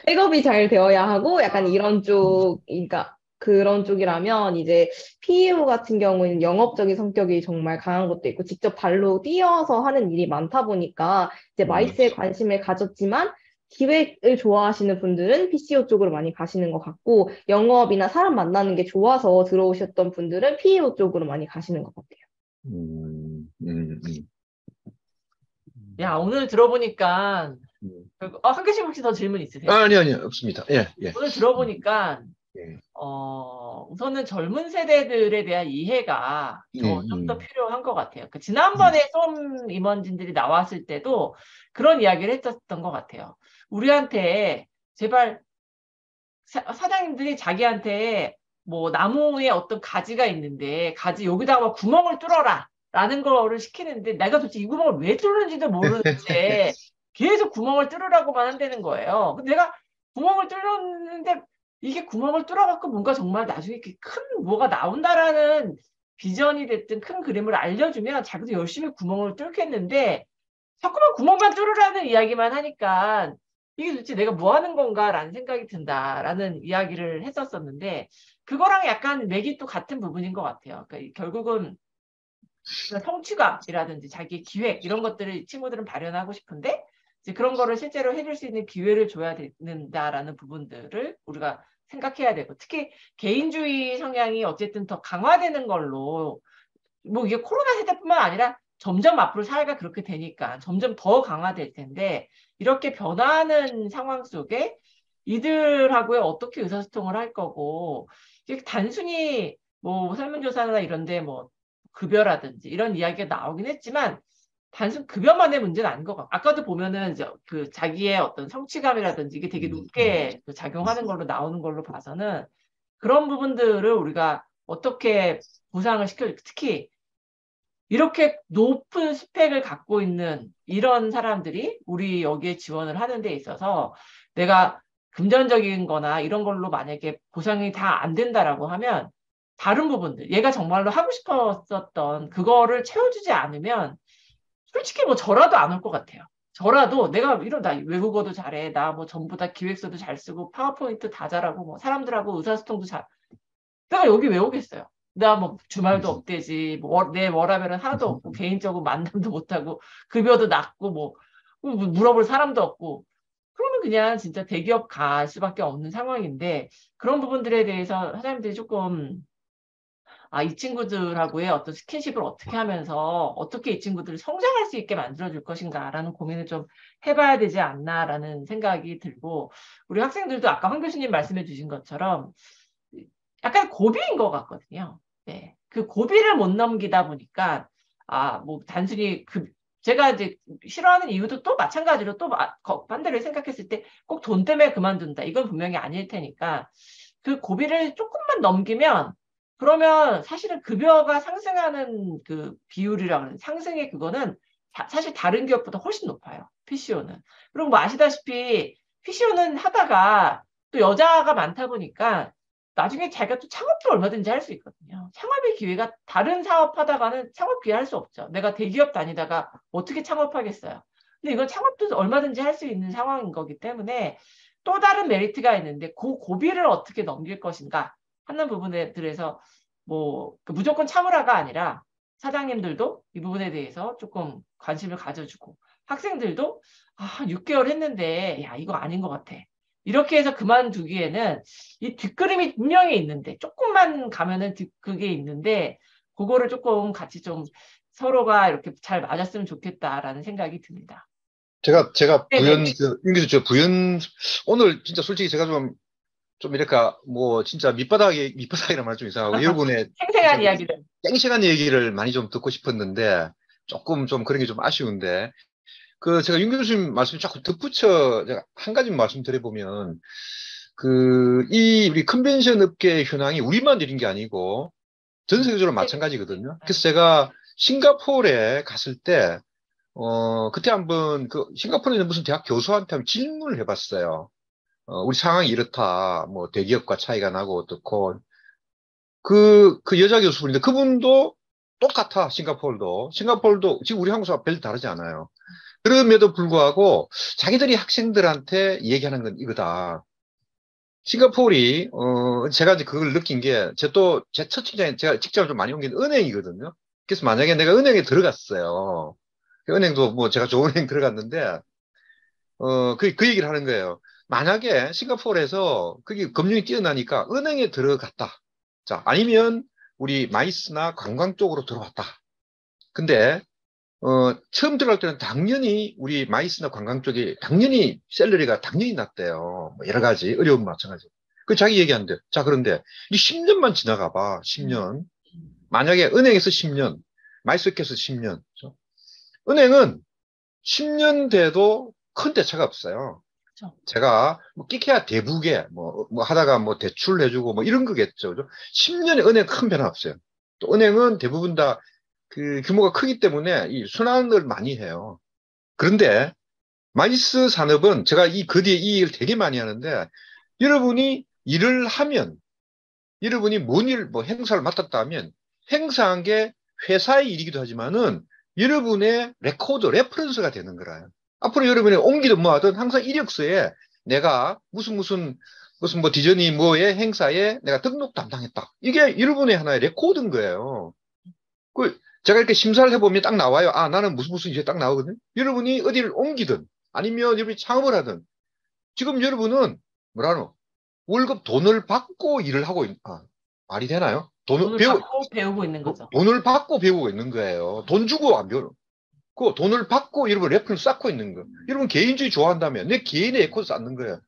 백업이 잘 되어야 하고 약간 이런 쪽, 그러니까 그런 쪽이라면 이제 PEO 같은 경우는 영업적인 성격이 정말 강한 것도 있고 직접 발로 뛰어서 하는 일이 많다 보니까 이제 마이스에 관심을 가졌지만 기획을 좋아하시는 분들은 PCO 쪽으로 많이 가시는 것 같고 영업이나 사람 만나는 게 좋아서 들어오셨던 분들은 PEO 쪽으로 많이 가시는 것 같아요. 야, 오늘 들어보니까 한계식 혹시 더 질문 있으세요? 아니요, 없습니다. 예. 오늘 들어보니까 우선은 젊은 세대들에 대한 이해가 좀 더 필요한 것 같아요. 지난번에 쏨 임원진들이 나왔을 때도 그런 이야기를 했었던 것 같아요. 우리한테 제발 사장님들이 자기한테 뭐 나무에 어떤 가지가 있는데 가지 여기다가 막 구멍을 뚫어라 라는 거를 시키는데 내가 도대체 이 구멍을 왜 뚫는지도 모르는데 계속 구멍을 뚫으라고만 한다는 거예요. 근데 내가 구멍을 뚫었는데 이게 구멍을 뚫어갖고 뭔가 정말 나중에 이렇게 큰 뭐가 나온다라는 비전이 됐든 큰 그림을 알려주면 자기도 열심히 구멍을 뚫겠는데 자꾸만 구멍만 뚫으라는 이야기만 하니까 이게 도대체 내가 뭐 하는 건가라는 생각이 든다라는 이야기를 했었었는데 그거랑 약간 맥이 또 같은 부분인 것 같아요. 그러니까 결국은 성취감이라든지 자기 기획 이런 것들을 친구들은 발현하고 싶은데 이제 그런 거를 실제로 해줄 수 있는 기회를 줘야 된다라는 부분들을 우리가 생각해야 되고 특히 개인주의 성향이 어쨌든 더 강화되는 걸로 뭐 이게 코로나 시대뿐만 아니라 점점 앞으로 사회가 그렇게 되니까 점점 더 강화될 텐데 이렇게 변화하는 상황 속에 이들하고의 어떻게 의사소통을 할 거고 이게 단순히 뭐 설문조사나 이런데 뭐 급여라든지 이런 이야기가 나오긴 했지만 단순 급여만의 문제는 아닌 것 같고 아까도 보면은 이제 그 자기의 어떤 성취감이라든지 이게 되게 높게 그 작용하는 걸로 나오는 걸로 봐서는 그런 부분들을 우리가 어떻게 보상을 시켜줄까 특히 이렇게 높은 스펙을 갖고 있는 이런 사람들이 우리 여기에 지원을 하는 데 있어서 내가 금전적인 거나 이런 걸로 만약에 보상이 다 안 된다라고 하면 다른 부분들 얘가 정말로 하고 싶었었던 그거를 채워주지 않으면 솔직히 뭐 저라도 안 올 것 같아요. 저라도 내가 나 외국어도 잘해. 나 뭐 전부 다 기획서도 잘 쓰고 파워포인트 다 잘하고 뭐 사람들하고 의사소통도 내가 여기 왜 오겠어요? 나 뭐 주말도 없대지. 내 워라밸은 하나도 없고 개인적으로 만남도 못하고 급여도 낮고 뭐 물어볼 사람도 없고 그러면 그냥 진짜 대기업 갈 수밖에 없는 상황인데 그런 부분들에 대해서 사장님들이 조금 이 친구들하고의 어떤 스킨십을 어떻게 하면서 어떻게 이 친구들을 성장할 수 있게 만들어줄 것인가라는 고민을 좀 해봐야 되지 않나라는 생각이 들고 우리 학생들도 아까 황 교수님 말씀해 주신 것처럼 약간 고비인 것 같거든요. 네. 그 고비를 못 넘기다 보니까 뭐 단순히 제가 이제 싫어하는 이유도 또 마찬가지로 또 반대로 생각했을 때 꼭 돈 때문에 그만둔다. 이건 분명히 아닐 테니까 그 고비를 조금만 넘기면 그러면 사실은 급여가 상승하는 그 비율이라고 하는 상승의 그거는 사실 다른 기업보다 훨씬 높아요. PCO는. 그리고 뭐 아시다시피 PCO는 하다가 또 여자가 많다 보니까 나중에 자기가 또 창업도 얼마든지 할 수 있거든요. 창업의 기회가 다른 사업 하다가는 창업 기회 할 수 없죠. 내가 대기업 다니다가 어떻게 창업하겠어요. 근데 이건 창업도 얼마든지 할 수 있는 상황인 거기 때문에 또 다른 메리트가 있는데 그 고비를 어떻게 넘길 것인가 하는 부분에 대해서 뭐 무조건 참으라가 아니라 사장님들도 이 부분에 대해서 조금 관심을 가져주고 학생들도 6개월 했는데 야 이거 아닌 것 같아. 이렇게 해서 그만두기에는 이 뒷그림이 분명히 있는데 조금만 가면은 그게 있는데 그거를 조금 같이 좀 서로가 이렇게 잘 맞았으면 좋겠다라는 생각이 듭니다. 제가 네네. 윤기수 오늘 진짜 솔직히 제가 좀 이렇게 뭐 진짜 밑바닥이란 말 좀 이상하고 여러분의 생생한 이야기를. 땡시간 얘기를 많이 좀 듣고 싶었는데 조금 좀 그런 게 좀 아쉬운데 제가 윤 교수님 말씀 자꾸 덧붙여 제가 한 가지 말씀드려보면 우리 컨벤션 업계의 현황이 우리만 이런 게 아니고 전 세계적으로 마찬가지거든요. 그래서 제가 싱가포르에 갔을 때 그때 한번 싱가포르에 있는 무슨 대학 교수한테 한번 질문을 해봤어요. 우리 상황이 이렇다. 뭐 대기업과 차이가 나고 어떻고 그 여자 교수분인데 그분도 똑같아. 싱가포르도 지금 우리 한국과 별로 다르지 않아요. 그럼에도 불구하고 자기들이 학생들한테 얘기하는 건 이거다. 싱가포르이 제가 이제 그걸 느낀 게 제 첫 직장에 제가 직장을 좀 많이 옮긴 은행이거든요. 그래서 만약에 내가 은행에 들어갔어요. 은행도 뭐 제가 좋은 은행 들어갔는데 그 얘기를 하는 거예요. 만약에 싱가포르에서 그게 금융이 뛰어나니까 은행에 들어갔다. 자, 아니면 우리 마이스나 관광 쪽으로 들어왔다. 근데 처음 들어갈 때는 당연히 우리 마이스나 관광 쪽이 당연히 샐러리가 당연히 낮대요. 뭐 여러 가지 어려움 마찬가지. 자기 얘기하는데 자 그런데 이 10년만 지나가 봐. 10년. 만약에 은행에서 10년, 마이스에서 10년. 그렇죠? 은행은 10년 돼도 큰 대차가 없어요. 제가 뭐 끼케야 대북에 뭐 하다가 뭐 대출 해주고 뭐 이런 거겠죠. 10년에 은행 큰 변화 없어요. 또 은행은 대부분 다 그 규모가 크기 때문에 이 순환을 많이 해요. 그런데 마이스 산업은 제가 그 뒤에 이 일을 되게 많이 하는데 여러분이 일을 하면 여러분이 뭔 일, 뭐 행사를 맡았다 하면 행사한 게 회사의 일이기도 하지만은 여러분의 레코드, 레퍼런스가 되는 거라요. 앞으로 여러분이 옮기든 뭐 하든 항상 이력서에 내가 무슨 뭐 디즈니 뭐의 행사에 내가 등록 담당했다. 이게 여러분의 하나의 레코드인 거예요. 제가 이렇게 심사를 해보면 딱 나와요. 아, 나는 무슨 이제 딱 나오거든요. 여러분이 어디를 옮기든 아니면 여러분이 창업을 하든 지금 여러분은 뭐라노? 월급 돈을 받고 일을 하고 말이 되나요? 돈을 받고 배우고 있는 거죠. 돈을 받고 배우고 있는 거예요. 돈 주고 안 배우는. 그 돈을 받고 여러분 레퍼를 쌓고 있는 거. 여러분 개인주의 좋아한다면 내 개인의 에코를 쌓는 거예요.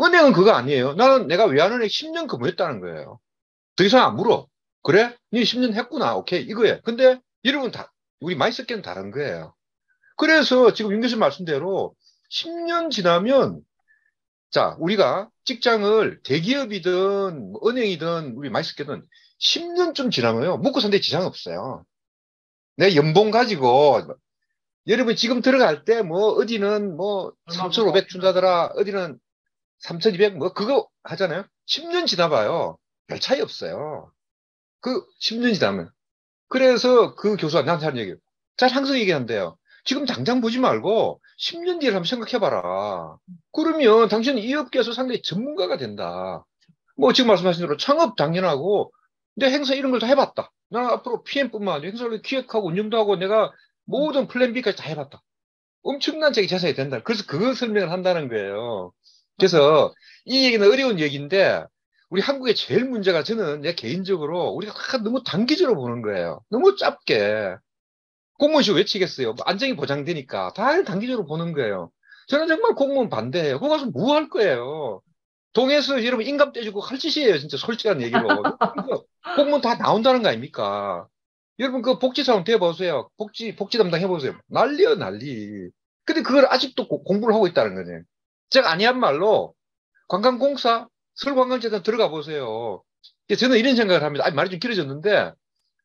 은행은 그거 아니에요. 나는 내가 외환은행 10년 근무했다는 거예요. 더 이상 안 물어. 그래? 니 10년 했구나. 오케이. 이거예요. 근데 여러분 우리 마이스께는 다른 거예요. 그래서 지금 윤 교수님 말씀대로 10년 지나면 자, 우리가 직장을 대기업이든 뭐 은행이든 우리 마이스께는 10년쯤 지나면요. 먹고 사는데 지장 없어요. 내 연봉 가지고 여러분 지금 들어갈 때 뭐 어디는 뭐 3,500 준다더라. 어디는 3,200 뭐 그거 하잖아요. 10년 지나봐요. 별 차이 없어요. 그 10년 지나면. 그래서 그 교수가 나한테 하는 얘기예요. 잘 항상 얘기한대요. 지금 당장 보지 말고 10년 뒤를 한번 생각해봐라. 그러면 당신은 이 업계에서 상당히 전문가가 된다. 뭐 지금 말씀하신 대로 창업 당연하고 내 행사 이런 걸 다 해봤다. 나는 앞으로 PM뿐만 아니라 행사를 기획하고 운영도 하고 내가 모든 플랜 B까지 다 해봤다. 엄청난 자기 재산이 된다. 그래서 그걸 설명을 한다는 거예요. 그래서 이 얘기는 어려운 얘기인데 우리 한국의 제일 문제가 저는 내 개인적으로 우리가 너무 단기적으로 보는 거예요. 너무 짧게. 공무원시고 외치겠어요. 안정이 보장되니까 다 단기적으로 보는 거예요. 저는 정말 공무원 반대해요. 거기 가서 뭐 할 거예요. 동에서 여러분 임금 떼주고 할 짓이에요. 진짜 솔직한 얘기로. 공무원 다 나온다는 거 아닙니까? 여러분 그 복지사원 돼보세요. 복지 담당 해보세요. 난리요 난리. 근데 그걸 아직도 공부를 하고 있다는 거네. 제가 아니한 말로 관광공사 서울관광재단 들어가 보세요. 저는 이런 생각을 합니다. 말이 좀 길어졌는데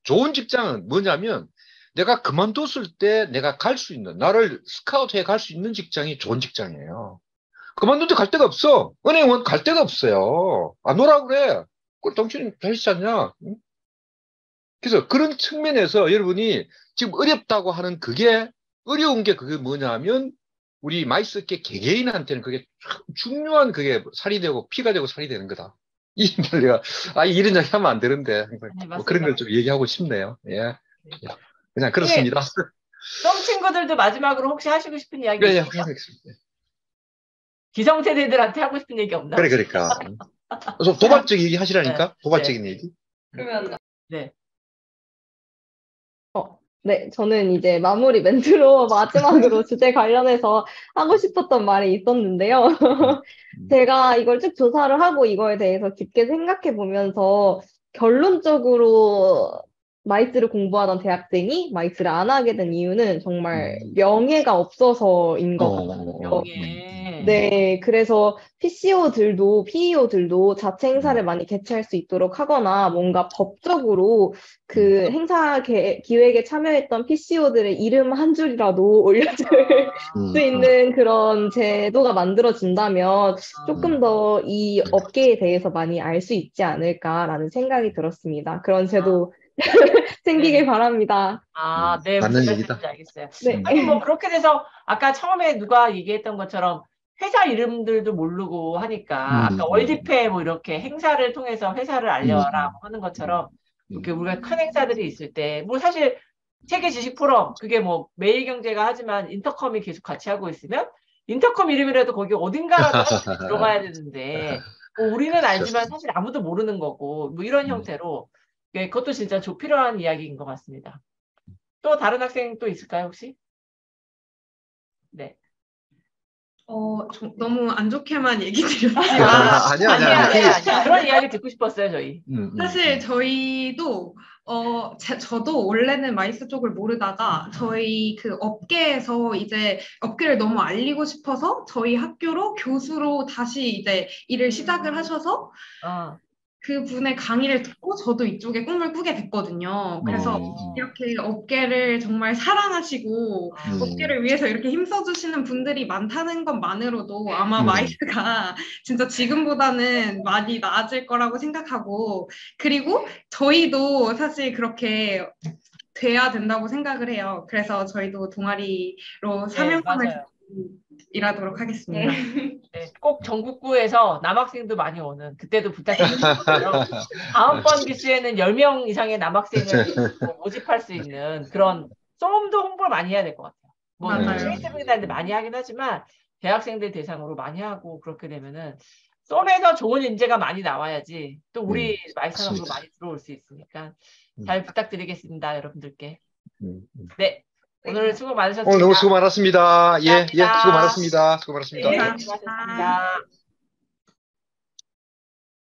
좋은 직장은 뭐냐면 내가 그만뒀을 때 내가 갈 수 있는 나를 스카우트해 갈 수 있는 직장이 좋은 직장이에요. 그만둔데 갈 데가 없어. 은행은 갈 데가 없어요. 안 오라고 그래. 그걸 당신이 잘하시지 않냐? 응? 그래서 그런 측면에서 여러분이 지금 어렵다고 하는 그게 어려운 게 그게 뭐냐면 우리 마이스계 개개인한테는 그게 중요한 그게 살이 되고 피가 되고 살이 되는 거다. 이 말이야. 이런 얘기 하면 안 되는데 뭐 그런 걸 좀 얘기하고 싶네요. 예. 그냥 그렇습니다. 썸 친구들도 마지막으로 혹시 하시고 싶은 이야기 그래, 있어요? 기성세대들한테 하고 싶은 얘기 없나? 그래, 그러니까. 그래서 도발적 얘기 하시라니까? 도발적인 얘기. 그러면 네. 네, 저는 이제 마무리 멘트로 마지막으로 주제 관련해서 하고 싶었던 말이 있었는데요. 제가 이걸 쭉 조사를 하고 이거에 대해서 깊게 생각해 보면서 결론적으로 마이스를 공부하던 대학생이 마이스를 안 하게 된 이유는 정말 명예가 없어서인 것 같아요. 명예. 네, 그래서 PEO들도 자체 행사를 많이 개최할 수 있도록 하거나 뭔가 법적으로 그 행사 기획에 참여했던 PCO들의 이름 한 줄이라도 올려줄 수 있는 그런 제도가 만들어진다면 조금 더 이 업계에 대해서 많이 알 수 있지 않을까라는 생각이 들었습니다. 그런 제도 생기길 바랍니다. 네, 맞는 무슨 얘기다. 말씀인지 알겠어요. 네. 아니, 뭐, 그렇게 돼서, 아까 처음에 누가 얘기했던 것처럼, 회사 이름들도 모르고 하니까, 아까 월드페 뭐 이렇게 행사를 통해서 회사를 알려라 뭐 하는 것처럼, 이렇게 우리가 큰 행사들이 있을 때, 뭐 사실, 세계 지식 포럼, 그게 뭐, 매일경제가 하지만 인터컴이 계속 같이 하고 있으면, 인터컴 이름이라도 거기 어딘가라도 들어가야 되는데, 뭐 우리는 알지만 사실 아무도 모르는 거고, 뭐 이런 형태로, 그것도 진짜 필요한 이야기인 것 같습니다. 또 다른 학생 또 있을까요, 혹시? 네. 너무 안 좋게만 얘기 드렸지만 아니야. 그런 이야기 듣고 싶었어요, 저희. 사실 저희도 저도 원래는 마이스 쪽을 모르다가 저희 그 업계에서 이제 업계를 너무 알리고 싶어서 저희 학교로 교수로 다시 이제 일을 시작을 하셔서 어, 그분의 강의를 듣고 저도 이쪽에 꿈을 꾸게 됐거든요. 그래서 이렇게 업계를 정말 사랑하시고 업계를 위해서 이렇게 힘써주시는 분들이 많다는 것만으로도 아마 마이스가 진짜 지금보다는 많이 나아질 거라고 생각하고, 그리고 저희도 사실 그렇게 돼야 된다고 생각을 해요. 그래서 저희도 동아리로 네, 사명감을 맞아요. 일하도록 하겠습니다. 네, 꼭 전국구에서 남학생도 많이 오는, 그때도 부탁드리는 것처럼 다음번 기수에는 10명 이상의 남학생을 모집할 수 있는 그런 쏨도 홍보를 많이 해야 될 것 같아요. 뭐 맞아요. 페이스북이나 많이 하긴 하지만 대학생들 대상으로 많이 하고, 그렇게 되면은 쏨에서 좋은 인재가 많이 나와야지 또 우리 마이스 산업으로 많이 들어올 수 있으니까 잘 부탁드리겠습니다, 여러분들께. 네, 오늘 수고 많으셨습니다. 오늘 너무 수고 많았습니다. 예, 예, 수고 감사합니다. 많았습니다. 수고 많았습니다. 네, 감사합니다. 수고하셨습니다.